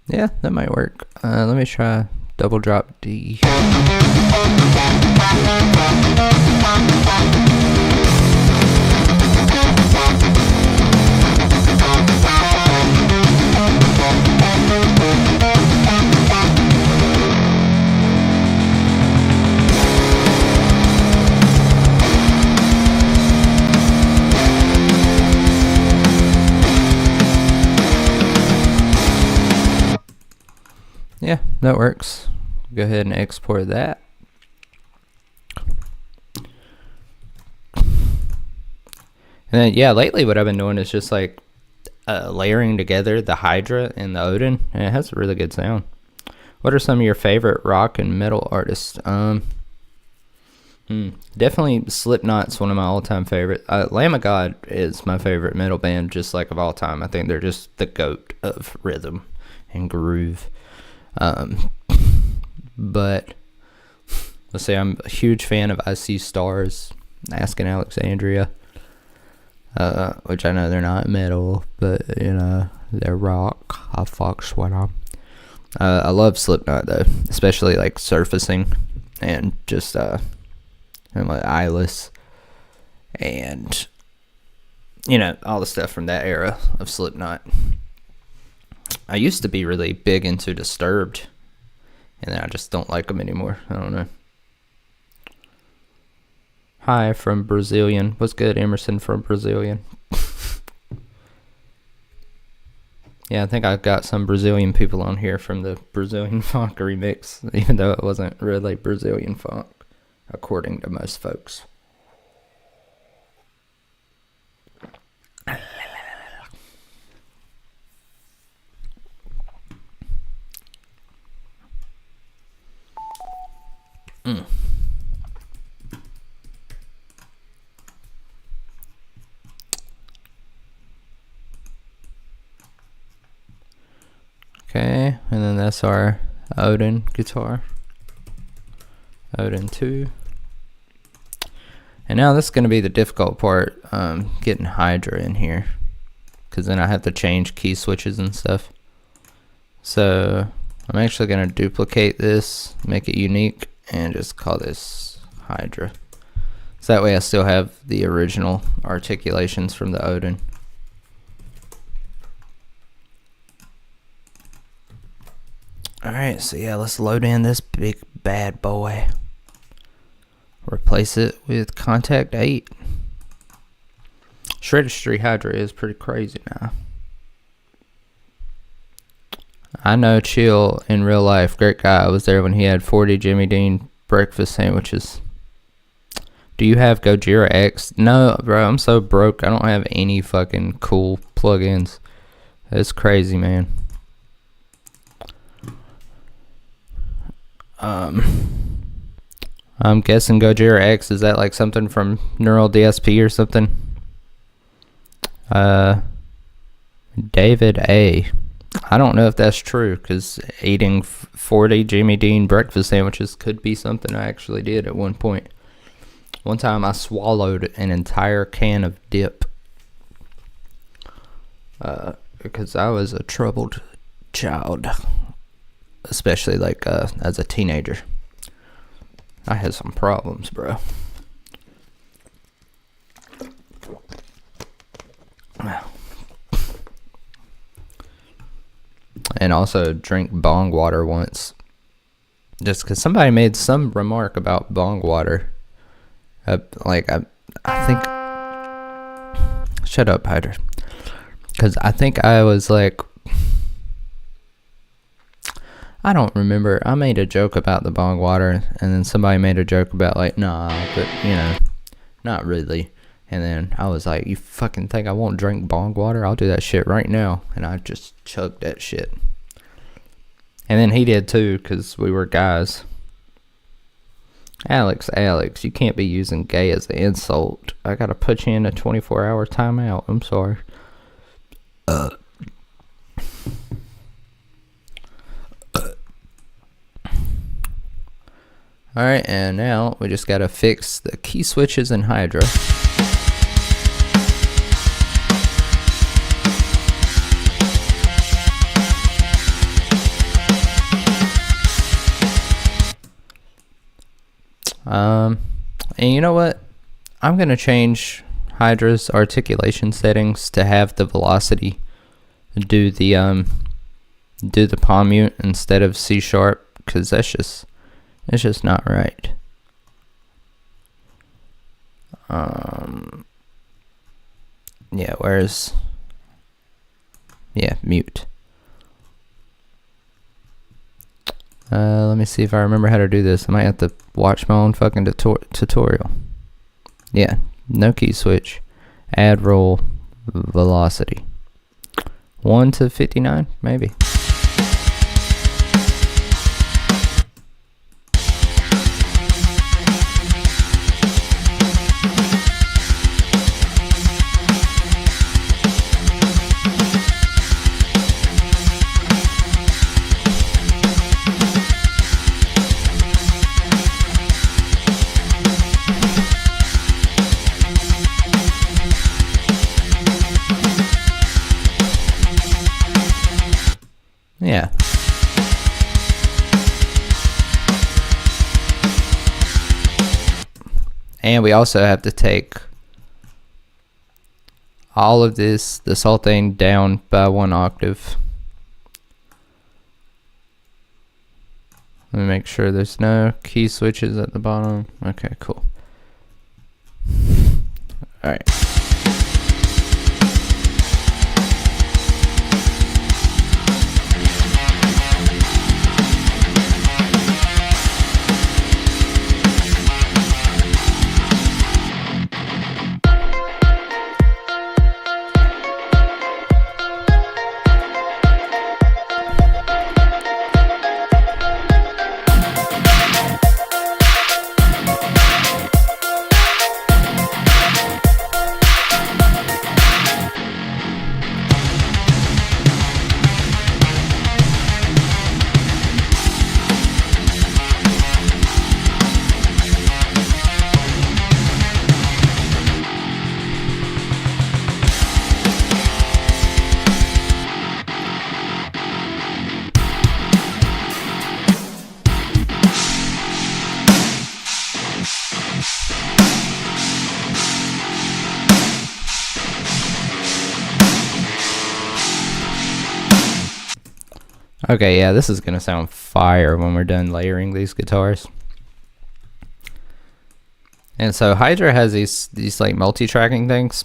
Yeah, that might work. Let me try double drop D. Yeah, that works. Go ahead and export that. And then, yeah, lately what I've been doing is just like layering together the Hydra and the Odin, and it has a really good sound. What are some of your favorite rock and metal artists? Definitely Slipknot's one of my all-time favorite. Lamb of God is my favorite metal band, just like of all time. I think they're just the GOAT of rhythm and groove. but let's say I'm a huge fan of I See Stars, Asking Alexandria, which I know they're not metal, but you know, they're rock. I fucks with them. I love Slipknot though, especially like Surfacing and just and like Eyeless and you know, all the stuff from that era of Slipknot. I used to be really big into Disturbed, and then I just don't like them anymore. I don't know. Hi from Brazilian. What's good, Emerson from Brazilian? Yeah, I think I've got some Brazilian people on here from the Brazilian funk remix, even though it wasn't really Brazilian funk, according to most folks. Okay, and then that's our Odin guitar. Odin 2. And now this is going to be the difficult part, getting Hydra in here. Because then I have to change key switches and stuff. So I'm actually going to duplicate this, make it unique, and just call this Hydra. So that way I still have the original articulations from the Odin. Alright, so yeah, let's load in this big bad boy. Replace it with Contact 8. Shredistry Hydra is pretty crazy now. I know Chill in real life, great guy. I was there when he had 40 Jimmy Dean breakfast sandwiches. Do you have Gojira X? No, bro, I'm so broke. I don't have any fucking cool plugins. That's crazy, man. I'm guessing Gojira X, is that like something from Neural DSP or something? David A. I don't know if that's true, because eating 40 Jimmy Dean breakfast sandwiches could be something I actually did at one point. One time I swallowed an entire can of dip. Because I was a troubled child. Especially like as a teenager. I had some problems, bro. And also drink bong water once. Just because somebody made some remark about bong water. I think... Shut up, Hyder. Because I think I was like... I don't remember. I made a joke about the bong water, and then somebody made a joke about like, nah, but you know, not really. And then I was like, you fucking think I won't drink bong water? I'll do that shit right now. And I just chugged that shit. And then he did too, because we were guys. Alex, you can't be using gay as an insult. I gotta put you in a 24-hour timeout. I'm sorry. Alright, and now we just gotta fix the key switches in Hydra. And you know what? I'm gonna change Hydra's articulation settings to have the velocity do the palm mute instead of C sharp, because it's just not right. Yeah, mute. Let me see if I remember how to do this. I might have to watch my own fucking tutorial. Yeah, no key switch. Add roll velocity. 1 to 59, maybe. And we also have to take all of this whole thing down by 1 octave. Let me make sure there's no key switches at the bottom. Okay, cool. Alright. Okay, yeah, this is gonna sound fire when we're done layering these guitars. And so Hydra has these like multi-tracking things.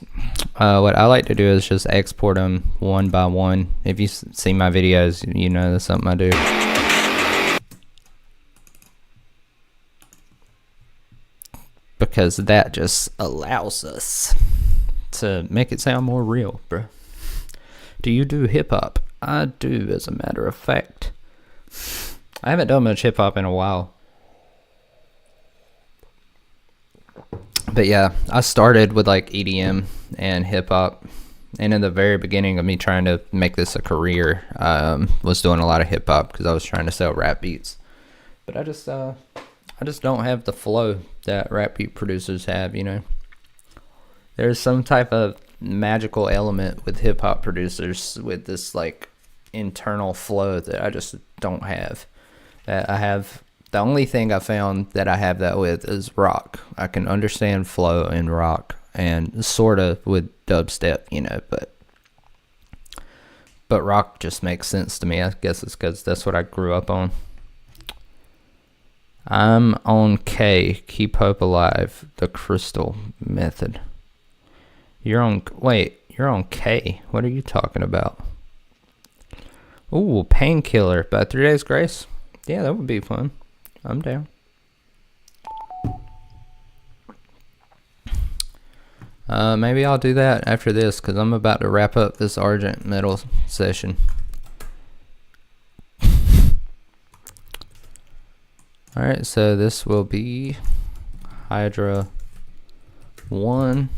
What I like to do is just export them one by one. If you see my videos, you know that's something I do. Because that just allows us to make it sound more real, bro. Do you do hip-hop? I do, as a matter of fact. I haven't done much hip-hop in a while. But yeah, I started with like EDM and hip-hop. And in the very beginning of me trying to make this a career, was doing a lot of hip-hop because I was trying to sell rap beats. But I just don't have the flow that rap beat producers have, you know. There's some type of magical element with hip-hop producers with this like internal flow that I just don't have. That I have, the only thing I found that I have that with is rock. I can understand flow in rock and sort of with dubstep, you know, but rock just makes sense to me. I guess it's because that's what I grew up on. I'm on K, Keep Hope Alive, the Crystal Method. You're on, wait, you're on K. What are you talking about? Ooh, Painkiller by 3 Days Grace. Yeah, that would be fun. I'm down. Maybe I'll do that after this because I'm about to wrap up this Argent Metal session. Alright, so this will be Hydra 1.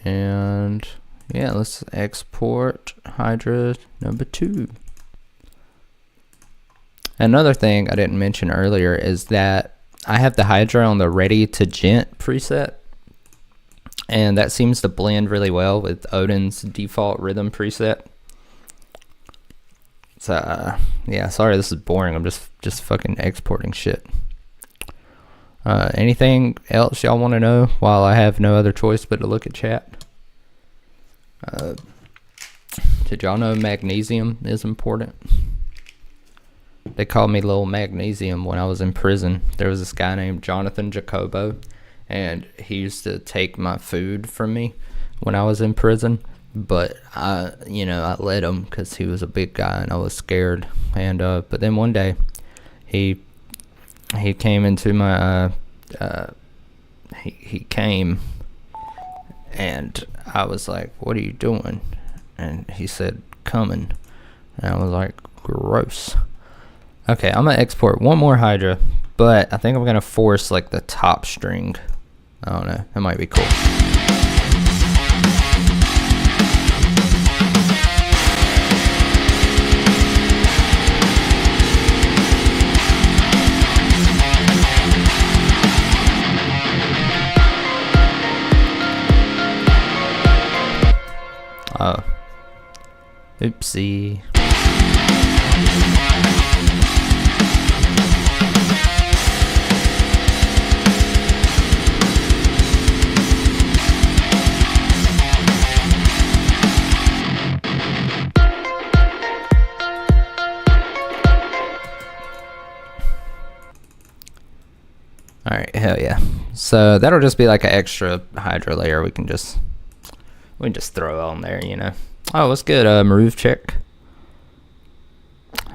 And yeah, let's export Hydra number 2. Another thing I didn't mention earlier is that I have the Hydra on the Ready to Gent preset. And that seems to blend really well with Odin's default rhythm preset. So yeah, sorry this is boring. I'm just fucking exporting shit. Anything else y'all want to know while I have no other choice but to look at chat? Did y'all know magnesium is important? They called me Little Magnesium when I was in prison. There was this guy named Jonathan Jacobo, and he used to take my food from me when I was in prison. But I let him because he was a big guy and I was scared. And but then one day, he came into my he came, and I was like, "What are you doing?" And he said, "Coming." And I was like, "Gross." Okay, I'm gonna export one more Hydra, but I think I'm gonna force like the top string. I don't know, that might be cool. Oh. Oopsie. Alright, hell yeah. So that'll just be like an extra hydro layer we can just throw on there, you know. Oh, what's good, Maroov check?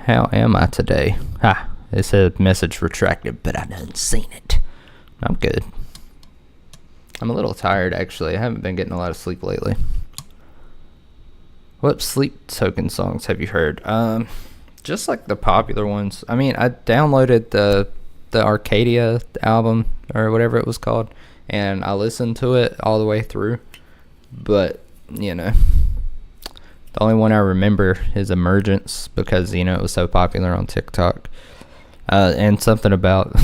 How am I today? Ha, it said message retracted, but I done seen it. I'm good. I'm a little tired, actually. I haven't been getting a lot of sleep lately. What sleep token songs have you heard? Just like the popular ones. I mean, I downloaded the Arcadia album or whatever it was called, and I listened to it all the way through. But, you know, the only one I remember is Emergence because, you know, it was so popular on TikTok. And something about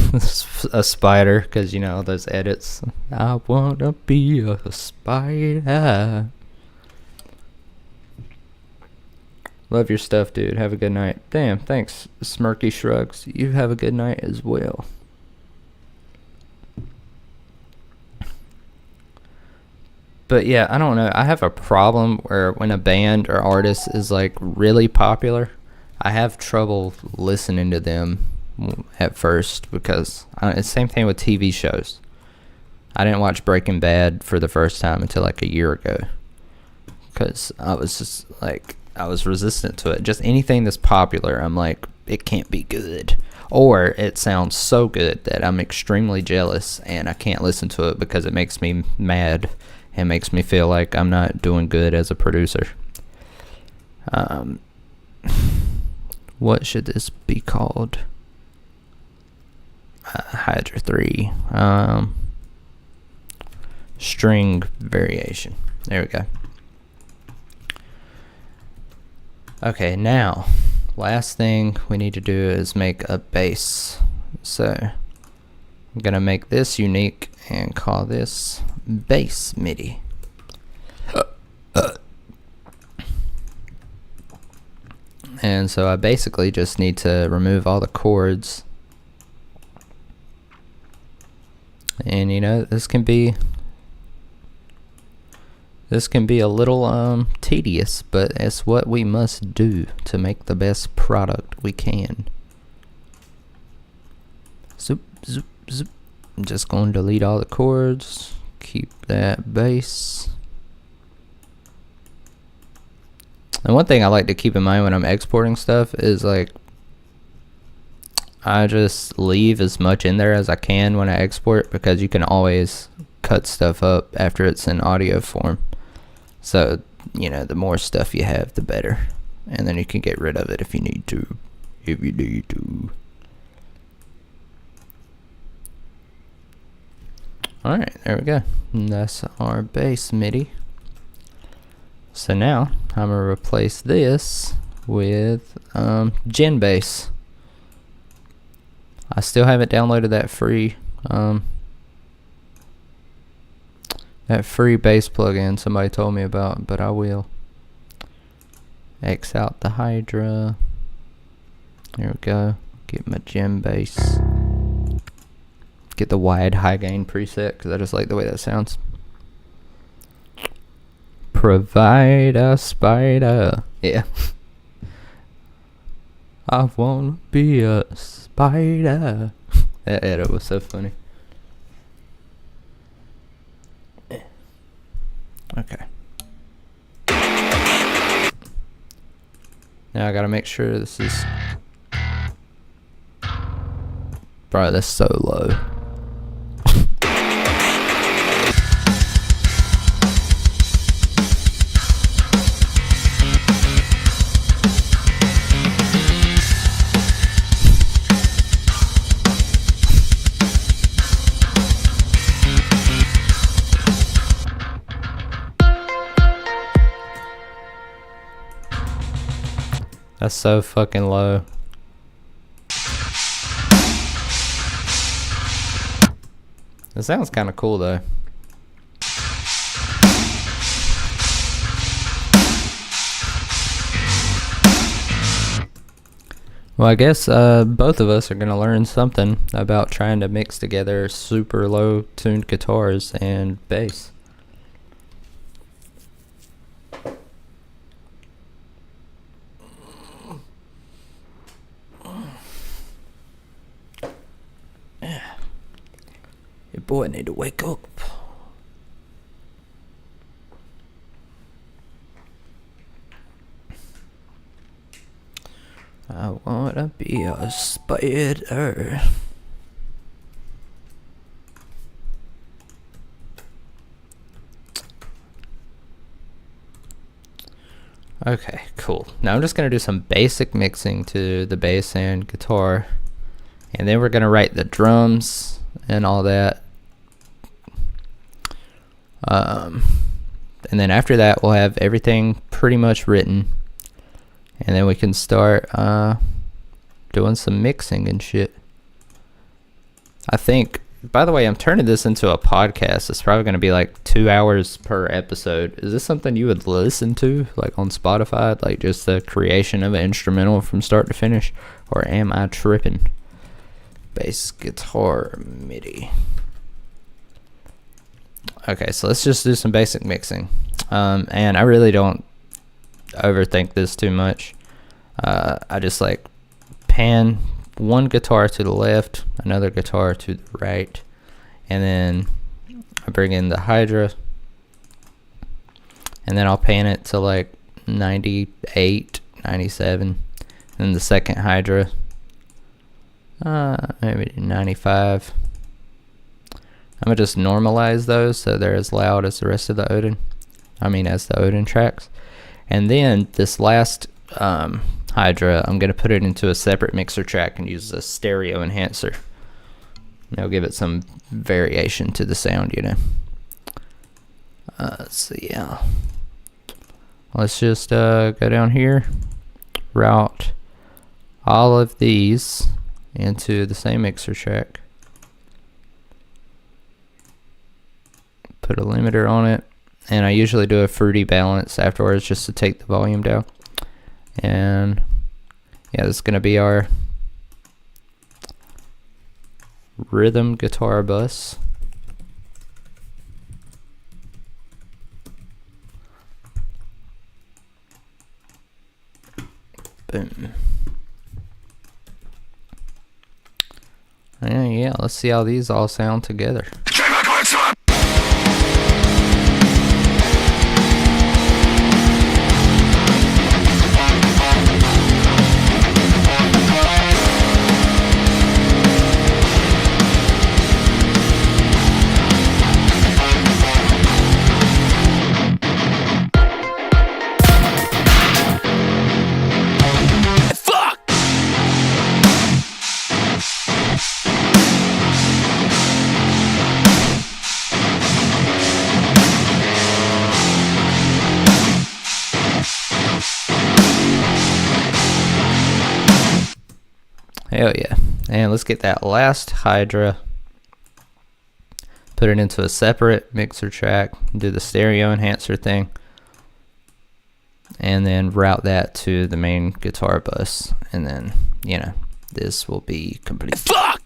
a spider because, you know, those edits. I wanna be a spider. Love your stuff, dude. Have a good night. Damn, thanks, Smirky Shrugs. You have a good night as well. But yeah, I don't know. I have a problem where when a band or artist is like really popular, I have trouble listening to them at first because it's the same thing with TV shows. I didn't watch Breaking Bad for the first time until like a year ago because I was just like, I was resistant to it. Just anything that's popular, I'm like, it can't be good. Or it sounds so good that I'm extremely jealous and I can't listen to it because it makes me mad and makes me feel like I'm not doing good as a producer. What should this be called? Hydra 3. String variation. There we go. Okay, now, last thing we need to do is make a bass. So, I'm going to make this unique and call this bass MIDI. And so I basically just need to remove all the chords. And you know, this can be a little tedious, but it's what we must do to make the best product we can. Zoop, zoop, zoop. I'm just going to delete all the chords, keep that bass. And one thing I like to keep in mind when I'm exporting stuff is like, I just leave as much in there as I can when I export because you can always cut stuff up after it's in audio form. So, you know, the more stuff you have, the better. And then you can get rid of it if you need to. If you need to. Alright, there we go. And that's our bass MIDI. So now, I'm going to replace this with Gen Bass. I still haven't downloaded that free bass plugin somebody told me about, but I will. X out the Hydra. There we go. Get my Gen Bass. Get the wide high gain preset because I just like the way that sounds. Provide a spider. Yeah. I wanna be a spider. That edit was so funny. Okay. Now I gotta make sure this is. Bro, that's so low. That's so fucking low. It sounds kind of cool though. Well, I guess both of us are going to learn something about trying to mix together super low tuned guitars and bass. Boy, I need to wake up. I wanna be a spider. Okay, cool. Now I'm just gonna do some basic mixing to the bass and guitar, and then we're gonna write the drums and all that. And then after that, we'll have everything pretty much written, and then we can start doing some mixing and shit. I think, by the way, I'm turning this into a podcast. It's probably going to be like 2 hours per episode. Is this something you would listen to, like on Spotify, like just the creation of an instrumental from start to finish? Or am I tripping? Bass, guitar, MIDI. Okay, so let's just do some basic mixing. And I really don't overthink this too much. I just like pan one guitar to the left, another guitar to the right, and then I bring in the Hydra, and then I'll pan it to like 98, 97, and then the second Hydra, maybe 95. I'm gonna just normalize those so they're as loud as the rest of the Odin. As the Odin tracks. And then this last Hydra, I'm gonna put it into a separate mixer track and use a stereo enhancer. That'll give it some variation to the sound, you know. So yeah, let's just go down here, route all of these into the same mixer track. Put a limiter on it, and I usually do a fruity balance afterwards just to take the volume down. And yeah, this is gonna be our rhythm guitar bus. Boom. Yeah, let's see how these all sound together. Hell yeah. And let's get that last Hydra, put it into a separate mixer track, do the stereo enhancer thing, and then route that to the main guitar bus. And then, you know, this will be complete. Fuck!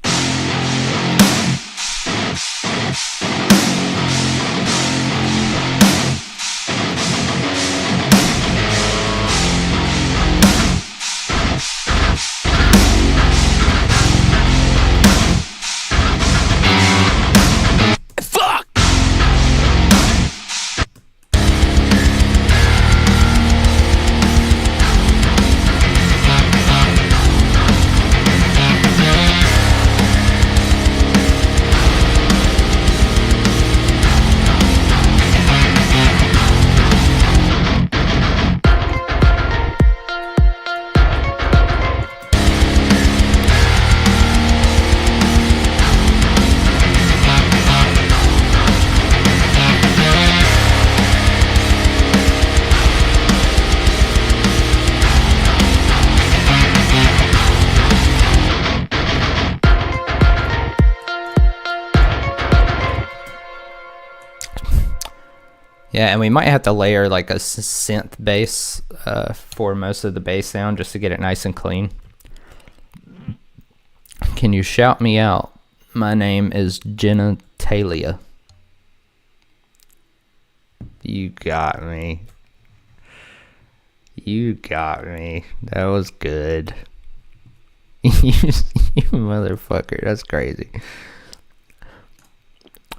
Yeah, and we might have to layer like a synth bass for most of the bass sound just to get it nice and clean. Can you shout me out? My name is Genitalia. You got me. You got me. That was good. You motherfucker. That's crazy.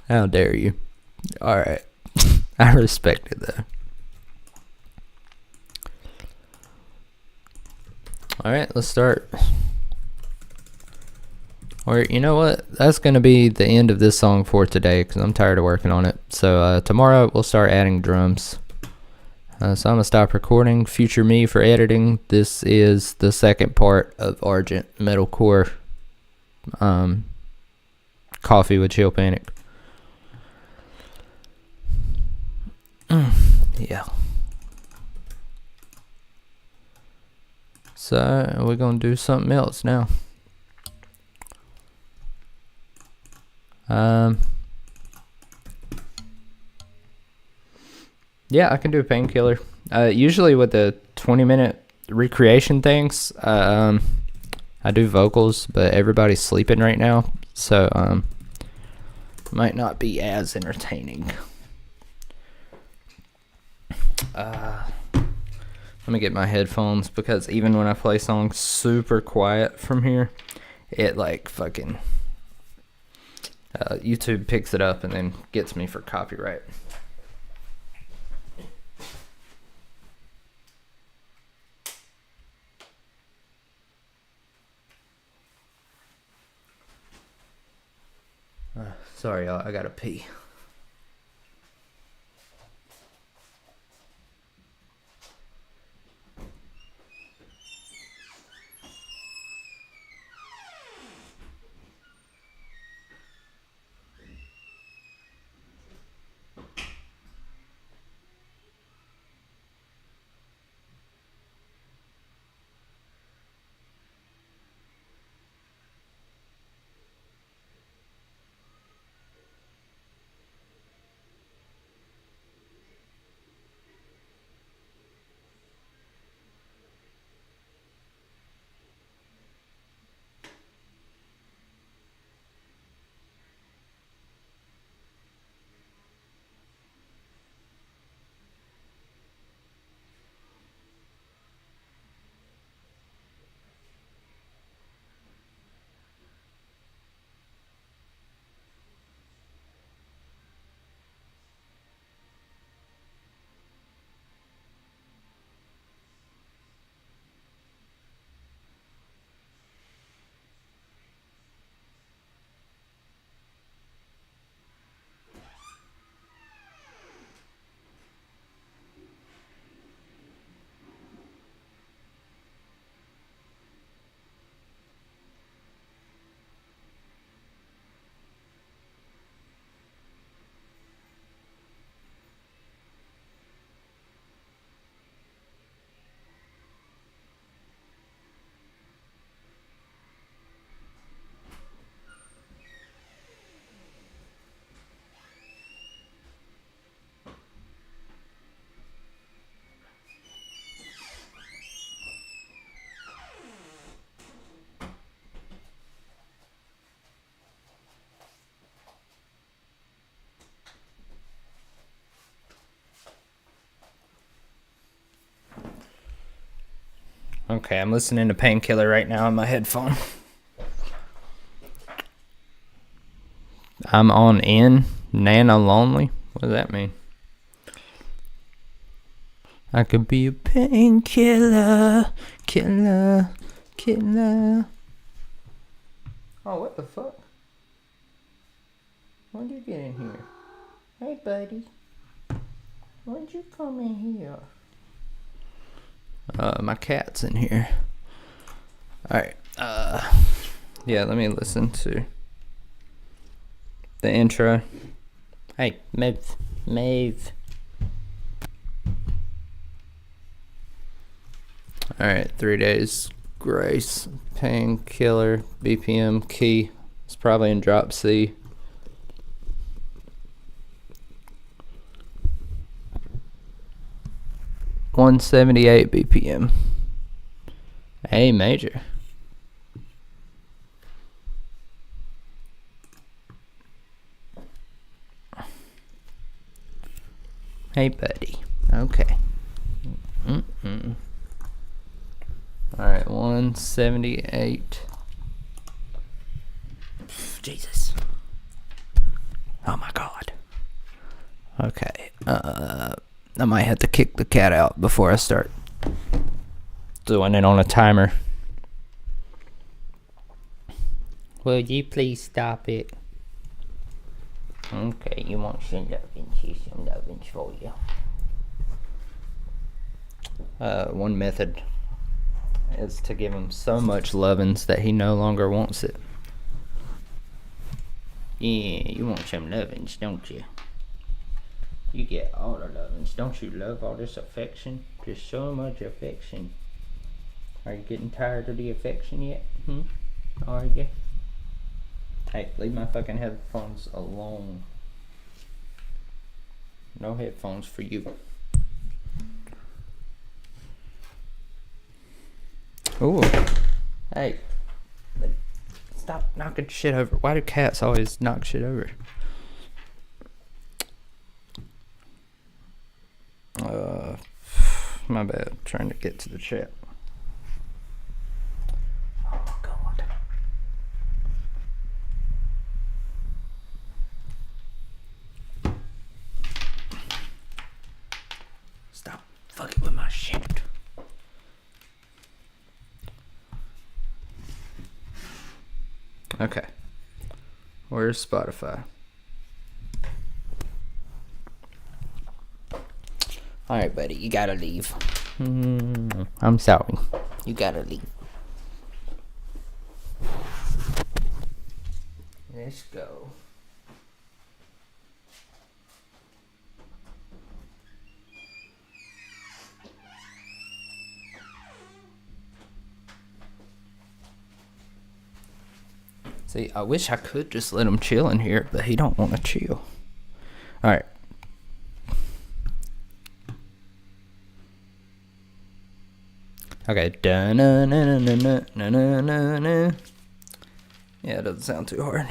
How dare you? Alright. I respect it though. Alright, let's start. Or, you know what? That's going to be the end of this song for today because I'm tired of working on it. So, tomorrow we'll start adding drums. So I'm going to stop recording. Future me for editing. This is the second part of Argent Metalcore. Coffee with ChillPanic. Yeah. So we're gonna do something else now. Yeah, I can do a Painkiller. Usually with the 20-minute recreation things, I do vocals, but everybody's sleeping right now, so might not be as entertaining. Let me get my headphones, because even when I play songs super quiet from here, it like fucking YouTube picks it up and then gets me for copyright. Sorry y'all, I gotta pee. Okay, I'm listening to Painkiller right now on my headphone. I'm on in Nana Lonely. What does that mean? I could be a painkiller, killer, killer. Oh, what the fuck? When did you get in here? Hey, buddy. When did you come in here? My cat's in here. Alright, yeah, let me listen to the intro. Hey, Maeve. Alright, 3 days grace, Painkiller, BPM, key. It's probably in drop C. .178 BPM. A major. Hey, buddy. Okay. Alright, 178. Jesus. Oh my god. Okay. I might have to kick the cat out before I start doing it on a timer. Will you please stop it? Okay, you want some lovin's? Here's some lovin's for you. One method is to give him so much lovin's that he no longer wants it. Yeah, you want some lovin's, don't you? You get all the lovin's. Don't you love all this affection? Just so much affection. Are you getting tired of the affection yet? Are you? Hey, leave my fucking headphones alone. No headphones for you. Ooh. Hey. Stop knocking shit over. Why do cats always knock shit over? My bad. Trying to get to the chat. Oh, God. Stop fucking with my shit. Okay. Where's Spotify? Alright, buddy, you gotta leave. I'm sorry. You gotta leave. Let's go. See, I wish I could just let him chill in here, but he don't want to chill. Alright. Okay. Da-na-na-na-na-na-na-na-na. Yeah, it doesn't sound too hard.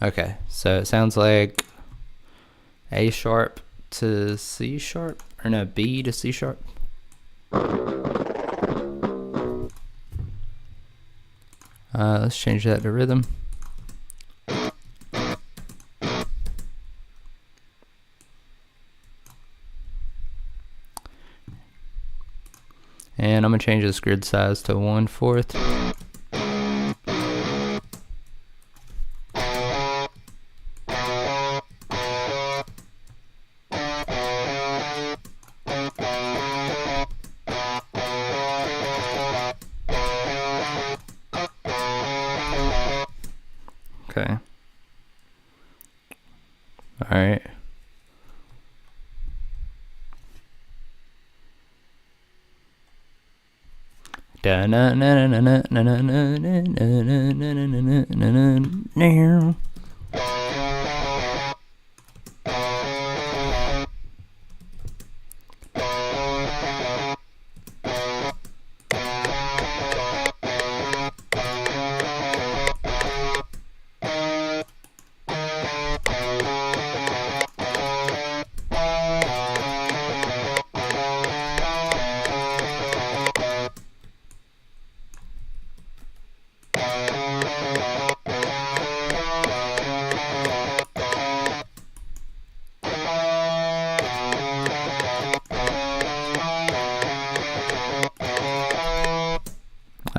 Okay, so it sounds like A sharp to C sharp, or no, B to C sharp. Let's change that to rhythm. And I'm gonna change this grid size to 1/4. Okay. All right. Da na na na na na na na na na na na na.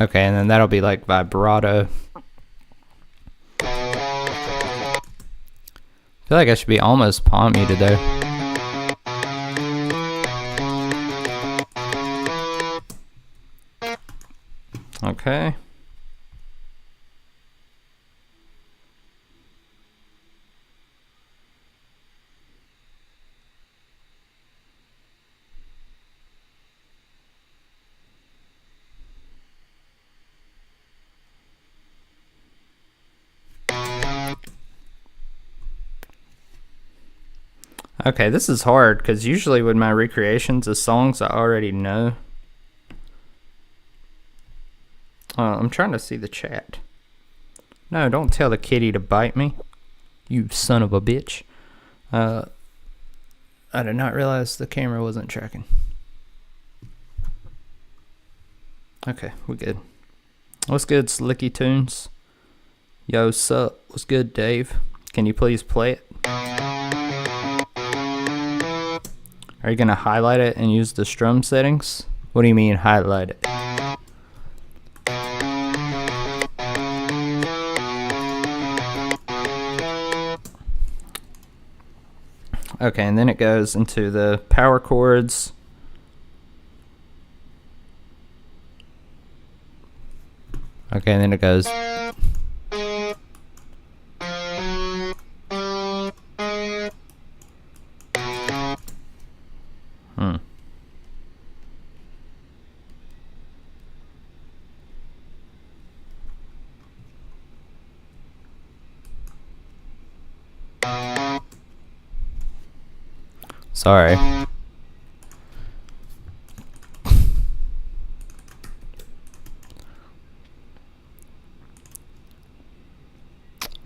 Okay, and then that'll be like vibrato. I feel like I should be almost palm muted there. Okay. Okay, this is hard because usually with my recreations of songs I already know. I'm trying to see the chat. No, don't tell the kitty to bite me, you son of a bitch. I did not realize the camera wasn't tracking. Okay, we're good. What's good, Slicky Tunes? Yo, sup? What's good, Dave? Can you please play it? Are you gonna highlight it and use the strum settings? What do you mean highlight it? Okay, and then it goes into the power chords. Okay, and then it goes. Sorry.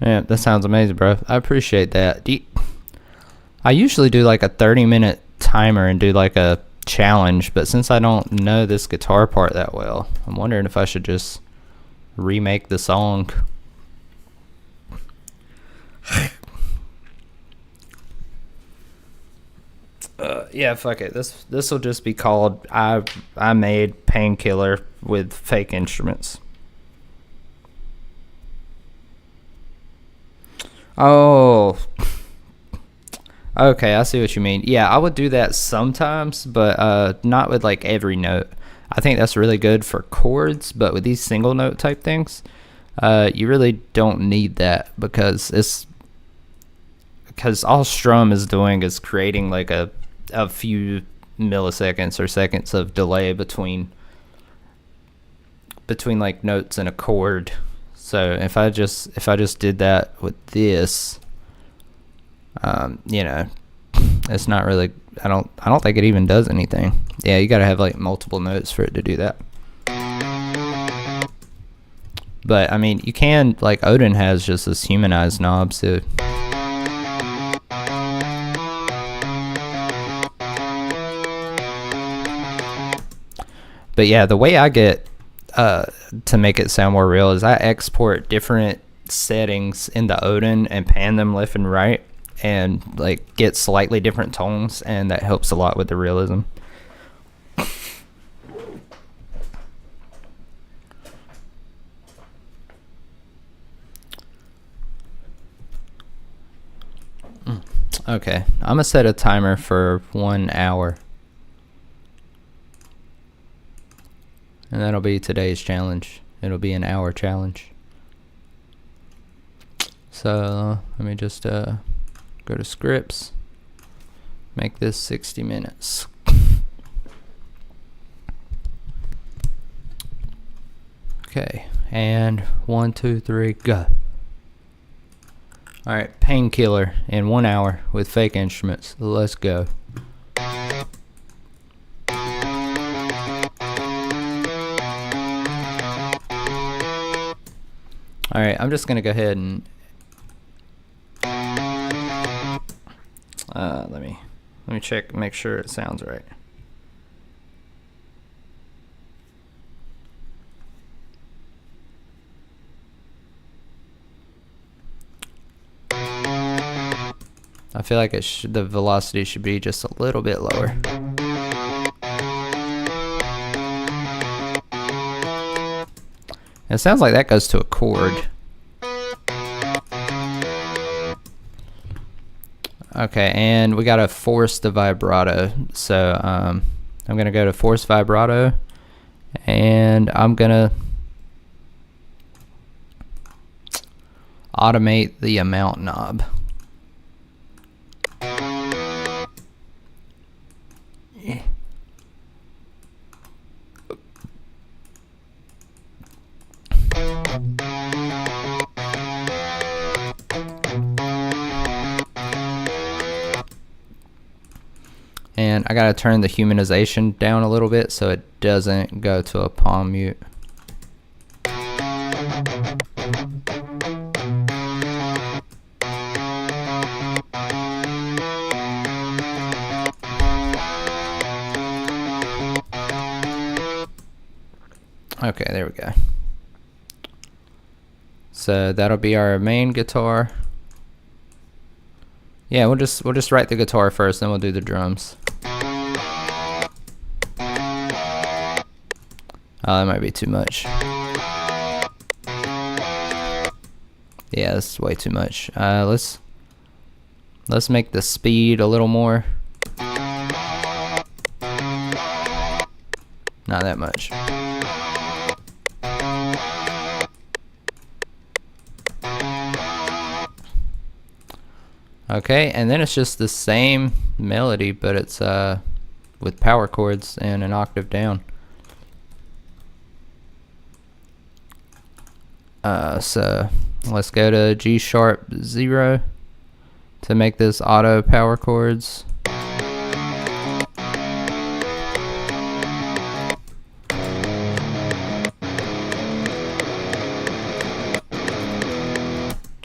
Yeah, that sounds amazing, bro. I appreciate that. I usually do like a 30-minute timer and do like a challenge, but since I don't know this guitar part that well, I'm wondering if I should just remake the song. Yeah, fuck it. This will just be called I made Painkiller with fake instruments. Oh. Okay, I see what you mean. Yeah, I would do that sometimes, but not with like every note. I think that's really good for chords, but with these single note type things, you really don't need that because all strum is doing is creating like a few milliseconds or seconds of delay between like notes and a chord. So if I just did that with this, it's not really. I don't think it even does anything. Yeah, you gotta have like multiple notes for it to do that. But I mean, you can, like Odin has just this humanized knob, so. But yeah, the way I get to make it sound more real is I export different settings in the Odin and pan them left and right and like get slightly different tones, and that helps a lot with the realism. Okay, I'm gonna set a timer for 1 hour. And that'll be today's challenge. It'll be an hour challenge. So let me just go to scripts. Make this 60 minutes. Okay, and 1, 2, 3, go. Alright, Painkiller in 1 hour with fake instruments. Let's go. Alright, I'm just gonna go ahead and let me check, make sure it sounds right. I feel like the velocity should be just a little bit lower. It sounds like that goes to a chord. Okay, and we gotta force the vibrato. So I'm gonna go to force vibrato, and I'm gonna automate the amount knob. Yeah. And I gotta turn the humanization down a little bit so it doesn't go to a palm mute. Okay, there we go. So that'll be our main guitar. Yeah, we'll just write the guitar first, then we'll do the drums. Oh, that might be too much. Yeah, that's way too much. Let's make the speed a little more. Not that much. Okay, and then it's just the same melody, but it's with power chords and an octave down. So let's go to G sharp 0 to make this auto power chords.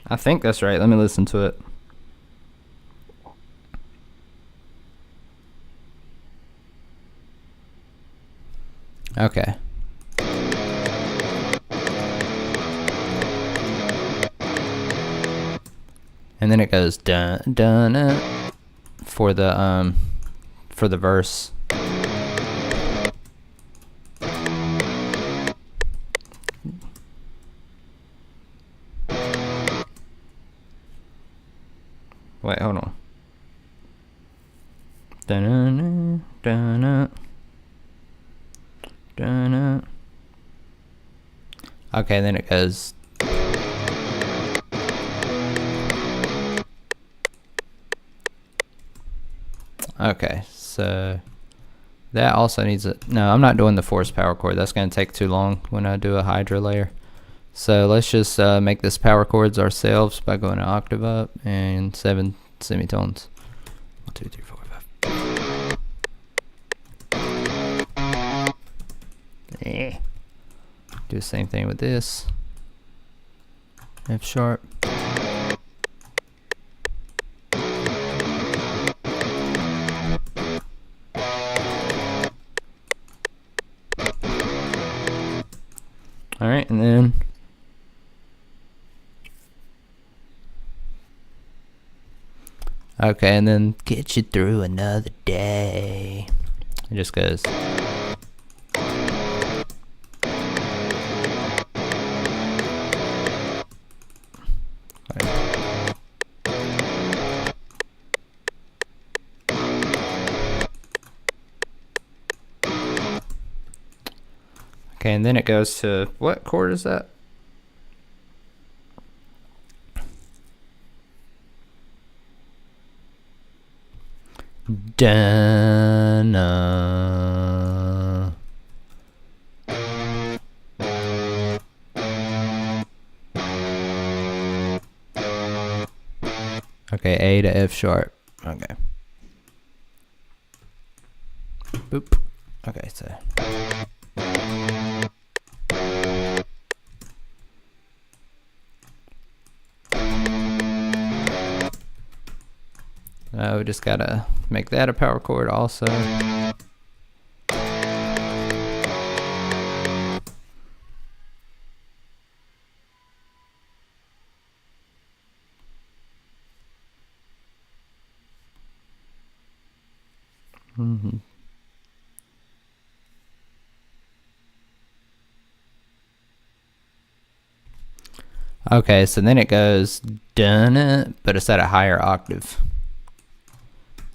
I think that's right. Let me listen to it. Okay. And then it goes dun dun for the verse. Wait, hold on. Dun dun dun dun. Okay, then it goes. Okay, so that also needs a. No, I'm not doing the forced power chord. That's going to take too long when I do a hydra layer. So let's just make this power chords ourselves by going an octave up and 7 semitones. 1, 2, 3, 4, 5. Yeah. Do the same thing with this. F sharp. All right, and then okay, and then get you through another day. It just goes. Okay, and then it goes to what chord is that? Dun. Okay, A to F sharp. Okay. Boop. Okay, so. We just gotta make that a power chord also. Mm-hmm. Okay, so then it goes dun, but it's at a higher octave.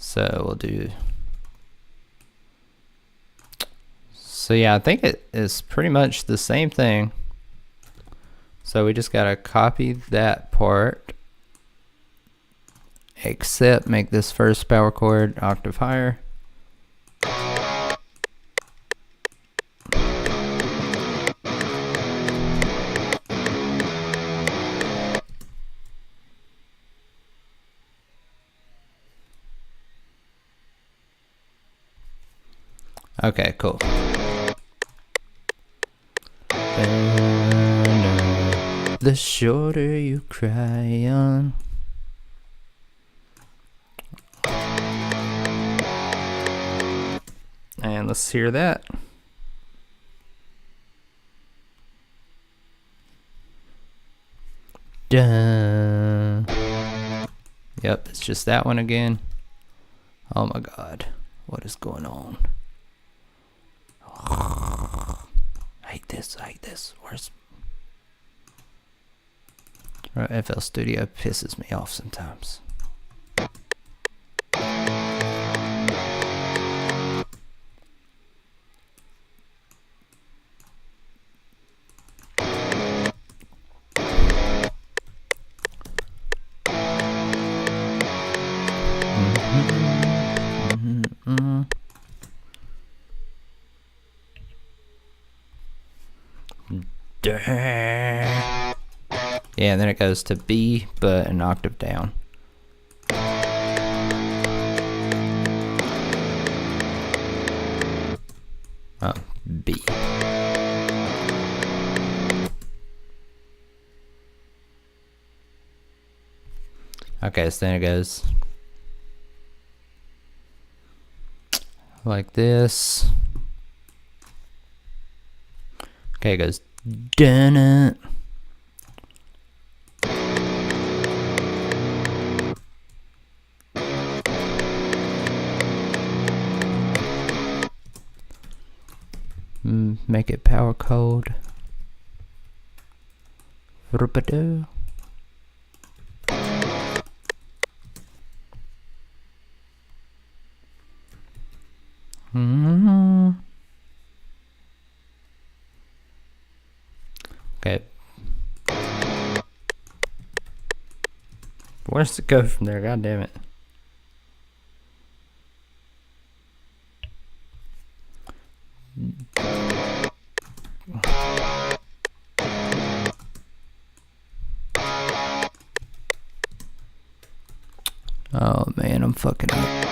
So we'll do. So yeah, I think it is pretty much the same thing. So we just gotta copy that part, except make this first power chord octave higher. Okay, cool. The shorter you cry on. And let's hear that. Dun. Yep, it's just that one again. Oh my god, what is going on? I hate this, I hate this. Where's FL Studio? Pisses me off sometimes. Yeah, and then it goes to B, but an octave down. Oh, B. Okay, so then it goes like this. Okay, it goes dun it. Make it power code. Okay. Where's it go from there? God damn it. Oh man, I'm fucking up.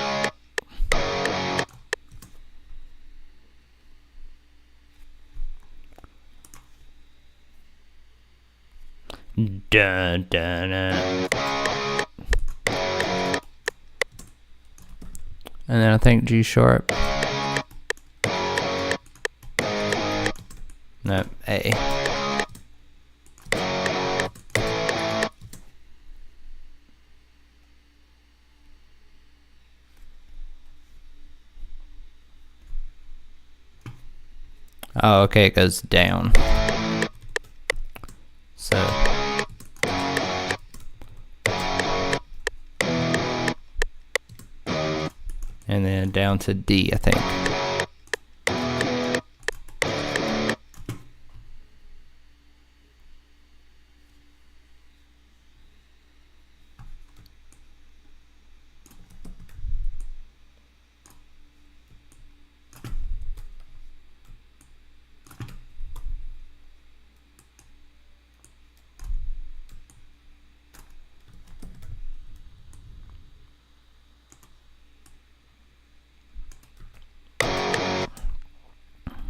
Dun, dun, dun. And then I think G sharp. No, A. Oh, okay, it goes down. So. And then down to D, I think.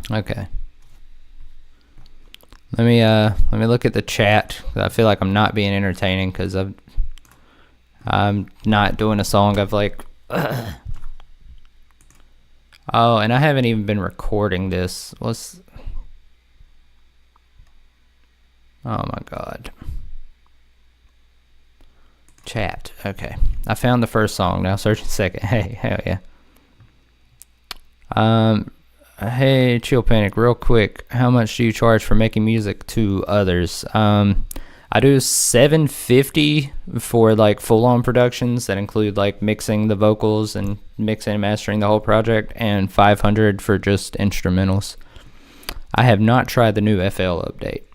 Okay. Let me look at the chat. I feel like I'm not being entertaining because I'm not doing a song. I've like oh, and I haven't even been recording this. Oh my god. Chat. Okay. I found the first song. Now searching second. Hey, hell yeah. Hey, ChillPanic, real quick. How much do you charge for making music to others? I do $750 for like full-on productions that include like mixing the vocals and mixing and mastering the whole project, and $500 for just instrumentals. I have not tried the new FL update.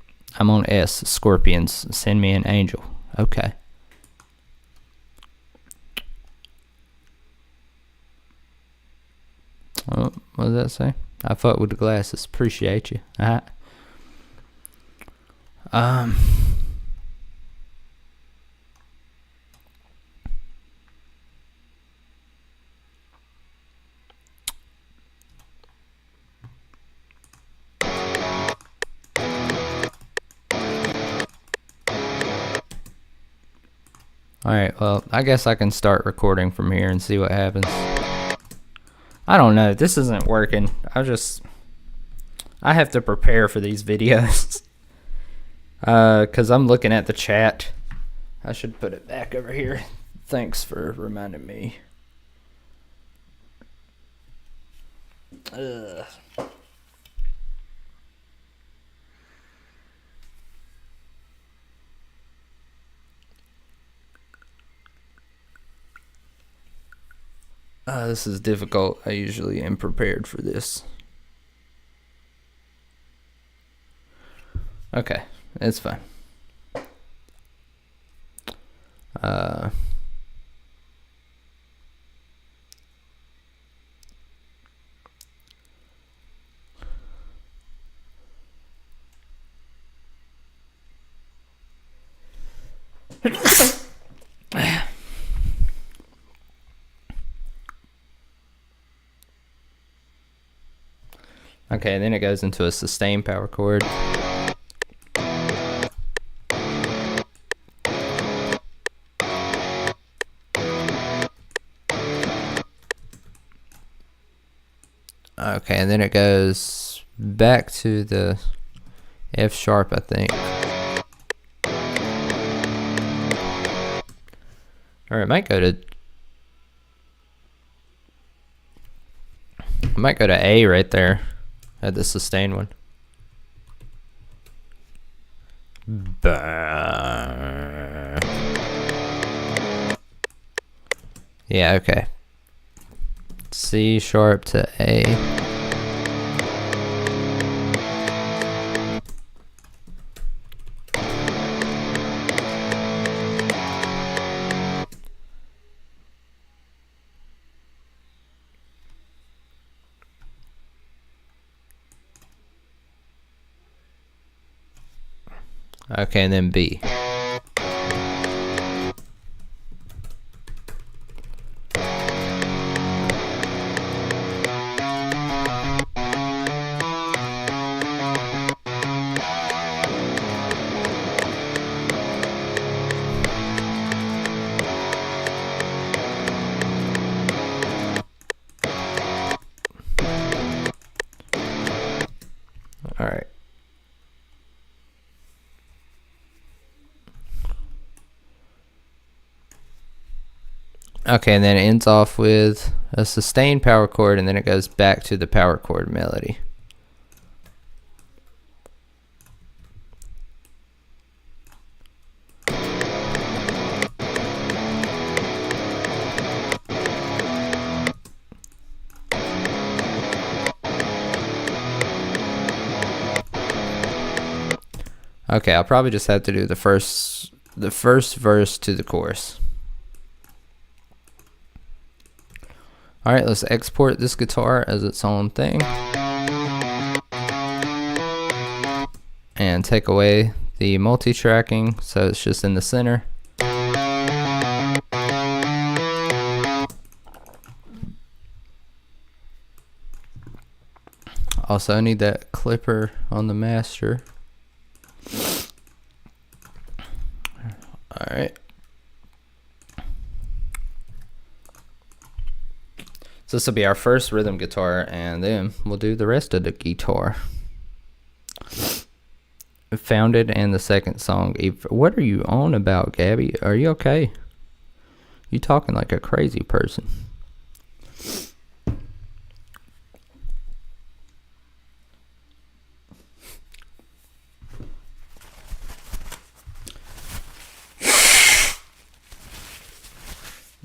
I'm on S. Scorpions. Send me an angel. Okay. Oh, what does that say? I fuck with the glasses. Appreciate you. Alright. Alright, well, I guess I can start recording from here and see what happens. I don't know. This isn't working. I have to prepare for these videos. Because I'm looking at the chat I should put it back over here. Thanks for reminding me. Ugh. This is difficult. I usually am prepared for this. Okay, it's fine. Okay, then it goes into a sustained power chord. Okay, and then it goes back to the F sharp, I think. Or it might go to A right there at the sustained one. Yeah, okay. C sharp to A. Okay, and then B. All right. Okay, and then it ends off with a sustained power chord, and then it goes back to the power chord melody. Okay, I'll probably just have to do the first verse to the chorus. Alright, let's export this guitar as its own thing. And take away the multi-tracking so it's just in the center. Also, I need that clipper on the master. Alright. So this will be our first rhythm guitar, and then we'll do the rest of the guitar. Founded and the second song. What are you on about, Gabby? Are you okay? You talking like a crazy person.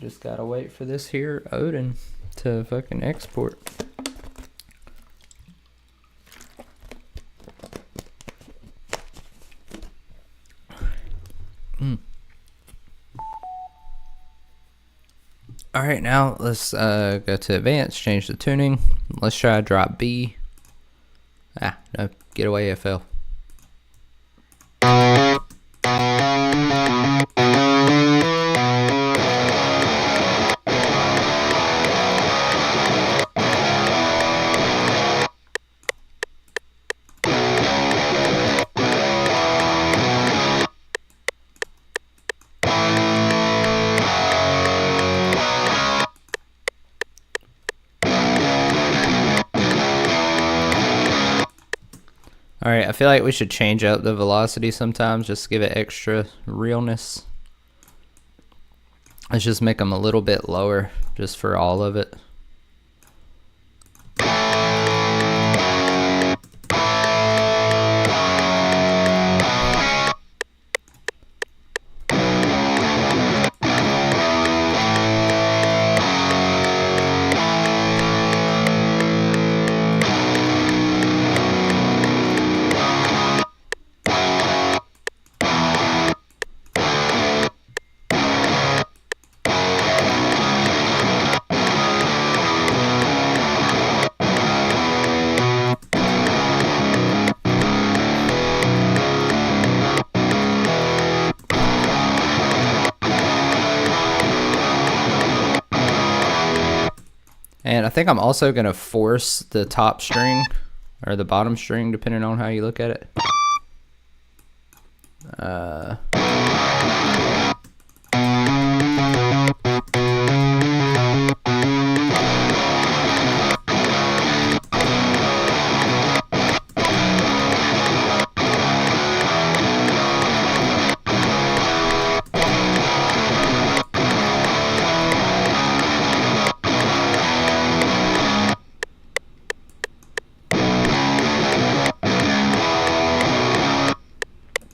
Just gotta wait for this here Odin to fucking export. Alright, now let's go to advanced, change the tuning. Let's try drop B. No, get away FL. Alright, I feel like we should change up the velocity sometimes, just to give it extra realness. Let's just make them a little bit lower, just for all of it. And I think I'm also going to force the top string or the bottom string, depending on how you look at it.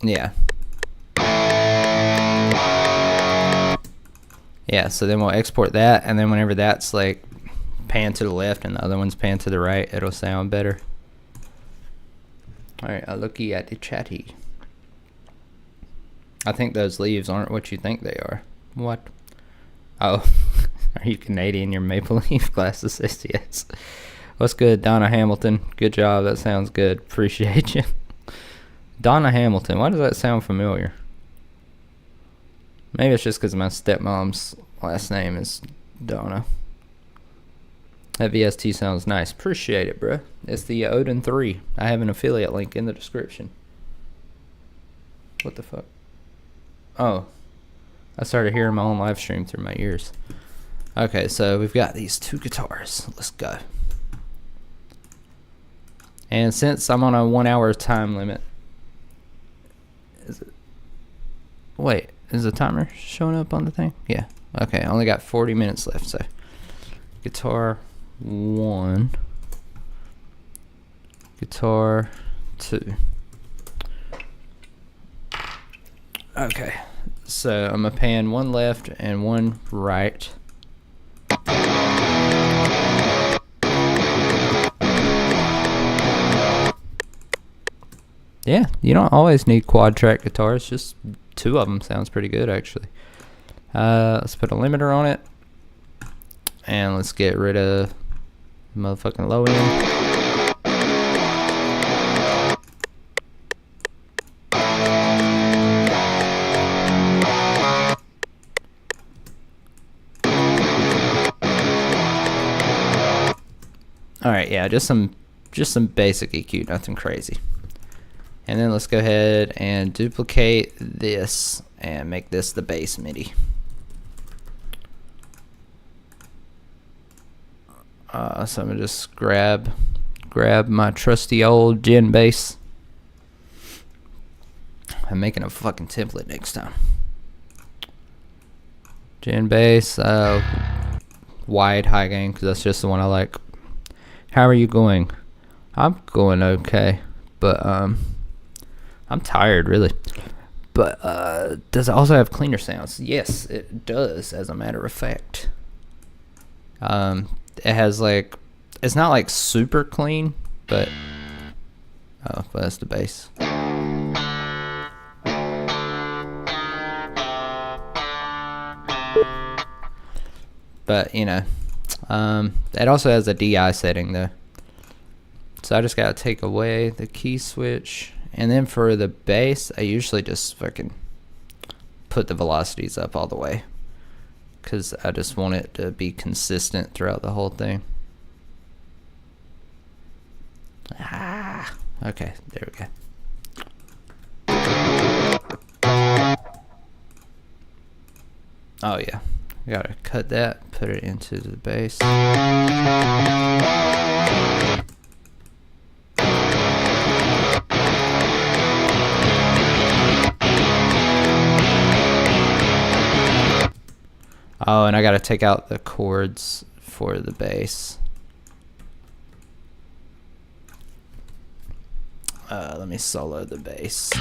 Yeah. Yeah, so then we'll export that, and then whenever that's like pan to the left and the other one's pan to the right, it'll sound better. Alright, I looky at the chatty. I think those leaves aren't what you think they are. What? Oh, are you Canadian? Your maple leaf glasses says yes. What's good, Donna Hamilton? Good job, that sounds good. Appreciate you. Donna Hamilton, why does that sound familiar? Maybe it's just because my stepmom's last name is Donna. That VST sounds nice. Appreciate it, bro. It's the Odin 3. I have an affiliate link in the description. What the fuck? Oh. I started hearing my own live stream through my ears. Okay, so we've got these two guitars. Let's go. And since I'm on a 1 hour time limit, wait, is the timer showing up on the thing? Yeah. Okay, I only got 40 minutes left, so guitar 1, guitar 2. Okay, so I'm gonna pan one left and one right. Yeah, you don't always need quad track guitars, just 2 of them sounds pretty good actually. Let's put a limiter on it, and let's get rid of motherfucking low end. Alright, yeah, just some basic EQ, nothing crazy. And then let's go ahead and duplicate this and make this the bass MIDI. So I'm gonna just grab my trusty old Gen bass. I'm making a fucking template next time. Gen bass, wide high gain, because that's just the one I like. How are you going? I'm going okay, but I'm tired really. But does it also have cleaner sounds? Yes, it does, as a matter of fact. It has like, it's not like super clean, but oh, but that's the bass. But you know, it also has a DI setting though. So I just gotta take away the key switch, and then for the bass, I usually just fucking put the velocities up all the way, because I just want it to be consistent throughout the whole thing. Okay, there we go. Oh yeah, I gotta cut that, put it into the bass. Oh, and I gotta take out the chords for the bass. Let me solo the bass.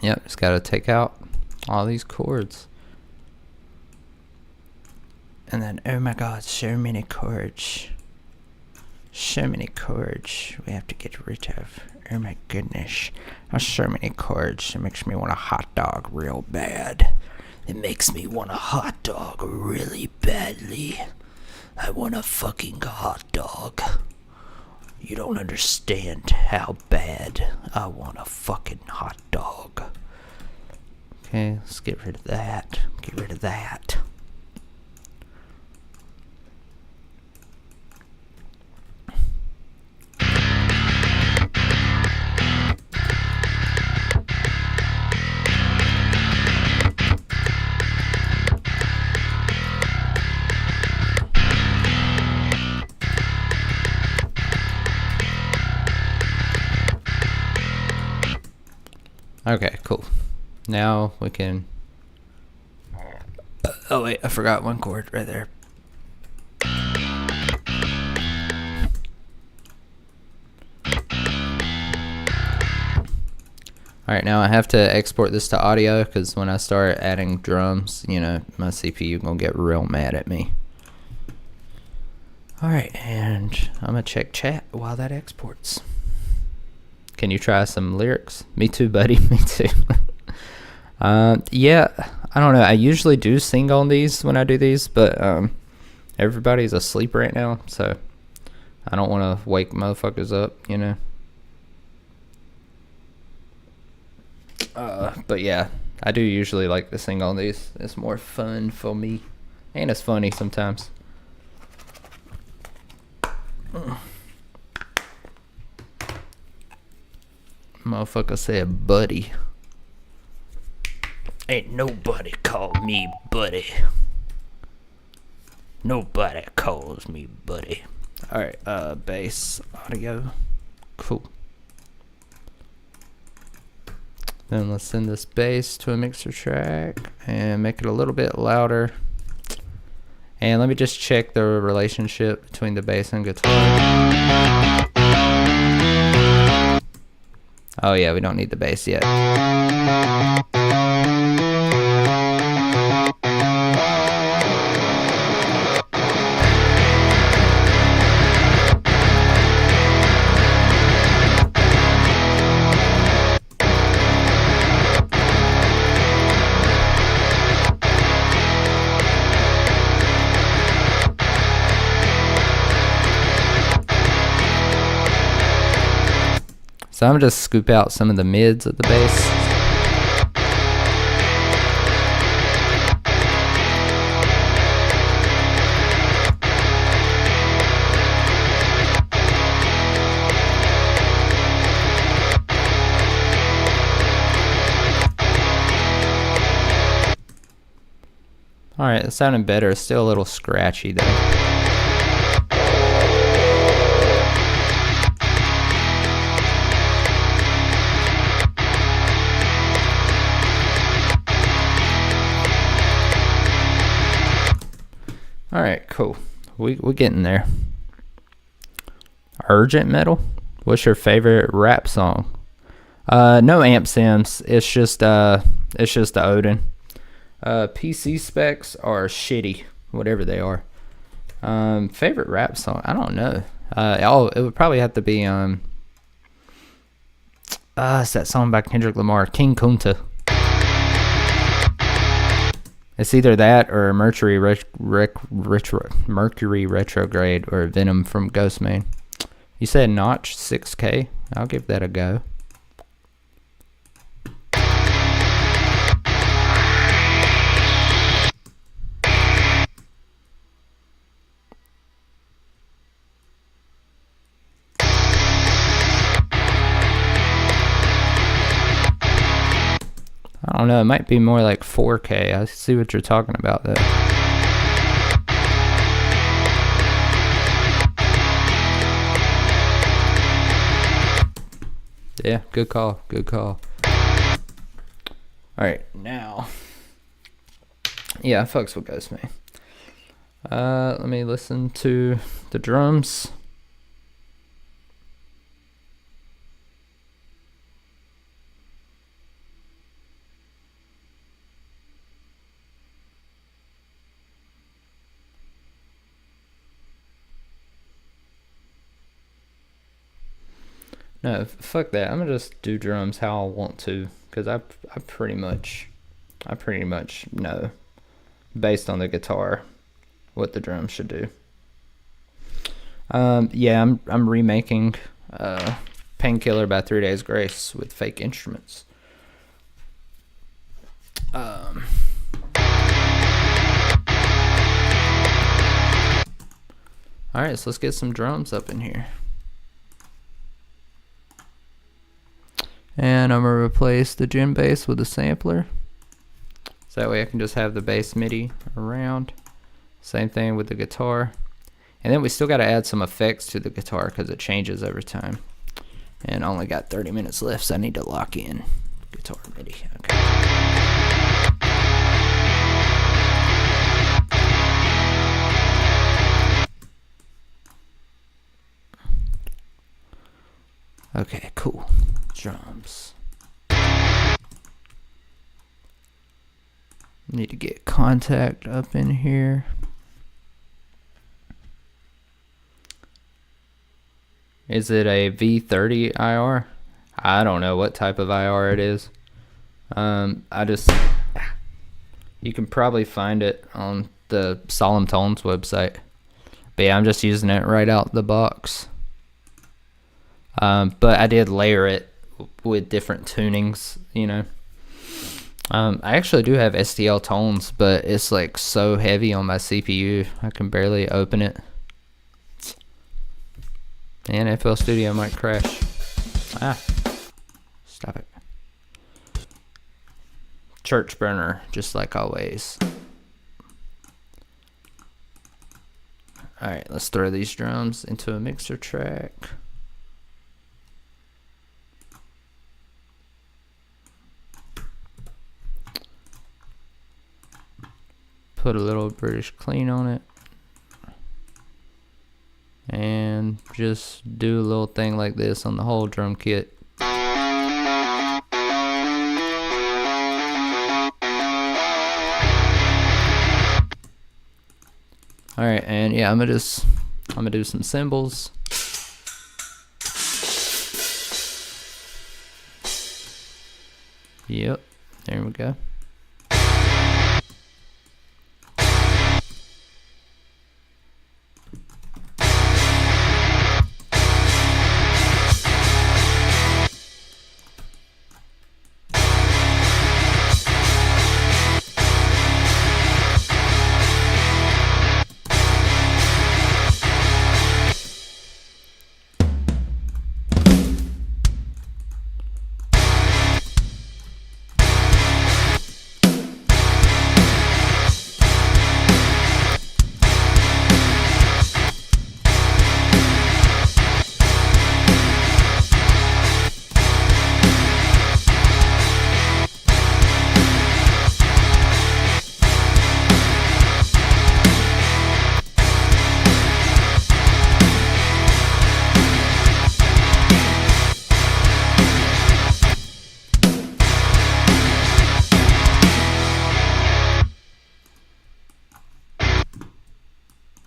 Yep, just gotta take out all these chords. And then, oh my god, so many chords. So many chords we have to get rid of. Oh my goodness. There's so many chords. It makes me want a hot dog real bad. It makes me want a hot dog really badly. I want a fucking hot dog. You don't understand how bad I want a fucking hot dog. Okay, let's get rid of that. Get rid of that. Okay, cool. Now we can... Oh wait, I forgot one chord right there. Alright, now I have to export this to audio because when I start adding drums, you know, my CPU gonna get real mad at me. Alright, and I'm gonna check chat while that exports. Can you try some lyrics? Me too, buddy. Me too. Yeah, I don't know. I usually do sing on these when I do these, but everybody's asleep right now, so I don't want to wake motherfuckers up, you know. But yeah, I do usually like to sing on these. It's more fun for me, and it's funny sometimes. Motherfucker said buddy. Ain't nobody called me buddy. Nobody calls me buddy. Alright, bass audio. Cool. Then let's send this bass to a mixer track and make it a little bit louder. And let me just check the relationship between the bass and guitar. Oh yeah, we don't need the bass yet. So I'm gonna just scoop out some of the mids of the bass. Alright, it's sounding better. It's still a little scratchy though. Alright, cool. We're getting there. Argent Metal? What's your favorite rap song? No amp sims. It's just the Odin. PC specs are shitty, whatever they are. Favorite rap song? I don't know. It would probably have to be it's that song by Kendrick Lamar, King Kunta. It's either that or Mercury Retrograde or Venom from Ghostman. You said notch 6K? I'll give that a go. I don't know, it might be more like 4K. I see what you're talking about though. Yeah, good call, good call. Alright, now. Yeah, fucks with Ghost, man. Let me listen to the drums. No, fuck that. I'm gonna just do drums how I want to, cause I pretty much know, based on the guitar, what the drums should do. Yeah, I'm remaking Painkiller by 3 Days Grace with fake instruments. Alright, so let's get some drums up in here. And I'm going to replace the gym bass with a sampler. So that way I can just have the bass MIDI around. Same thing with the guitar. And then we still got to add some effects to the guitar because it changes over time. And I only got 30 minutes left, so I need to lock in guitar MIDI. Okay. Okay, cool. Drums. Need to get contact up in here. Is it a V30 IR? I don't know what type of IR it is. You can probably find it on the Solemn Tones website. But yeah, I'm just using it right out the box. But I did layer it with different tunings, you know. I actually do have STL tones, but it's like so heavy on my CPU, I can barely open it. And FL Studio might crash. Stop it. Church burner, just like always. Alright, let's throw these drums into a mixer track. Put a little British clean on it. And just do a little thing like this on the whole drum kit. Alright, and yeah, I'm gonna do some cymbals. Yep, there we go.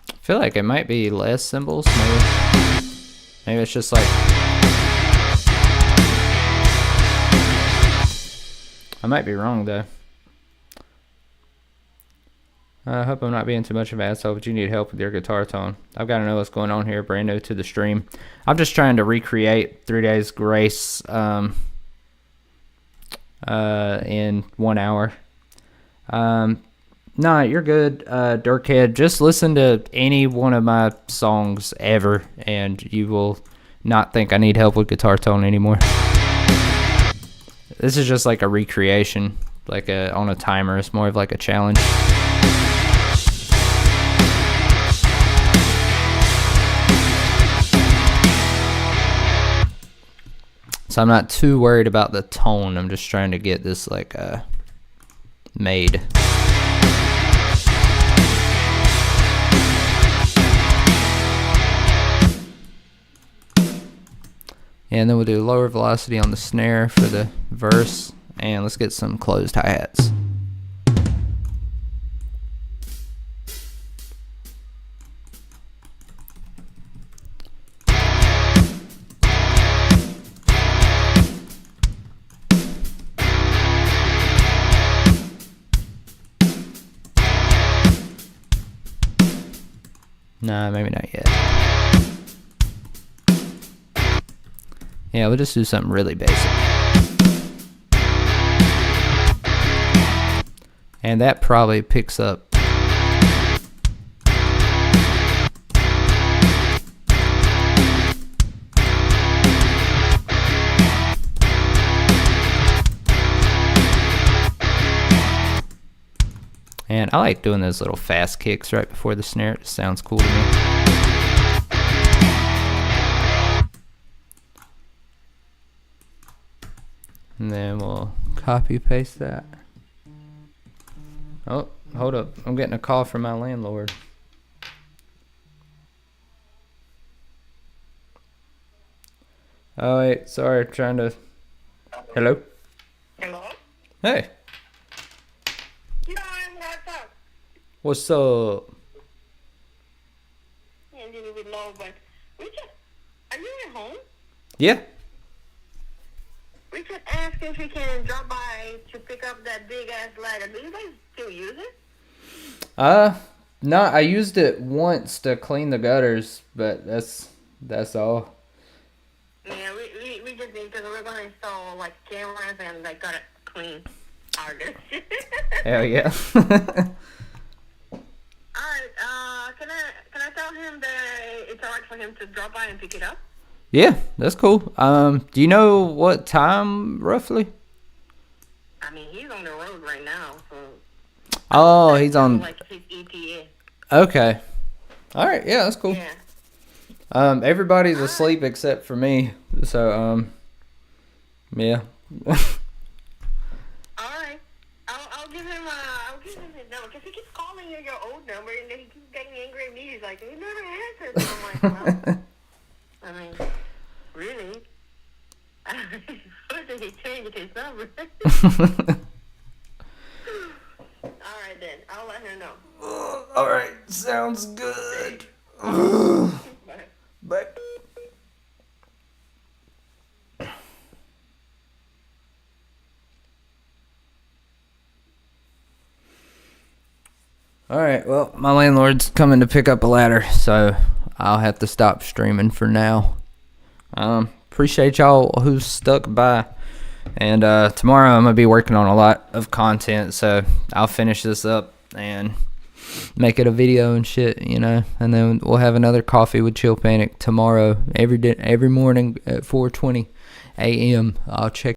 I feel like it might be less cymbals. Maybe it's just like, I might be wrong though. I hope I'm not being too much of an asshole, but you need help with your guitar tone. I've got to know what's going on here, brand new to the stream. I'm just trying to recreate 3 Days Grace in 1 hour. Nah, you're good, Dirkhead. Just listen to any one of my songs ever, and you will not think I need help with guitar tone anymore. This is just like a recreation, like on a timer. It's more of like a challenge. So I'm not too worried about the tone. I'm just trying to get this like made. And then we'll do lower velocity on the snare for the verse. And let's get some closed hi-hats. Nah, maybe not yet. Yeah, we'll just do something really basic. And that probably picks up. And I like doing those little fast kicks right before the snare. It sounds cool to me. And then we'll copy paste that. Oh, hold up. I'm getting a call from my landlord. Oh, wait. Sorry. Trying to... Hello? Hello? Hey. Yeah, what's up? What's up? A little bit low, but we just... Are you at home? Yeah. We just asked if we can drop by to pick up that big-ass ladder. Do you guys still use it? No, I used it once to clean the gutters, but that's all. Yeah, we just need, because we're going to install, like, cameras and, like, got it clean. Harder. Hell yeah. Alright, can I tell him that it's alright for him to drop by and pick it up? Yeah, that's cool. Do you know what time roughly? I mean, he's on the road right now, so... Oh, he's on... Like, his ETA. Okay. All right, yeah, that's cool. Yeah. Everybody's asleep except for me, so, yeah. Alright. I'll give him his number, because he keeps calling you your old number, and then he keeps getting angry at me. He's like, you never answered. And I'm like, well, I mean, really? What did he change his number? Alright then, I'll let her know. All right, sounds good. Bye. Bye. Alright, well, my landlord's coming to pick up a ladder, so I'll have to stop streaming for now. Appreciate y'all who stuck by. And tomorrow I'm going to be working on a lot of content, so I'll finish this up and make it a video and shit, you know. And then we'll have another coffee with ChillPanic tomorrow, every morning at 4:20 a.m. I'll check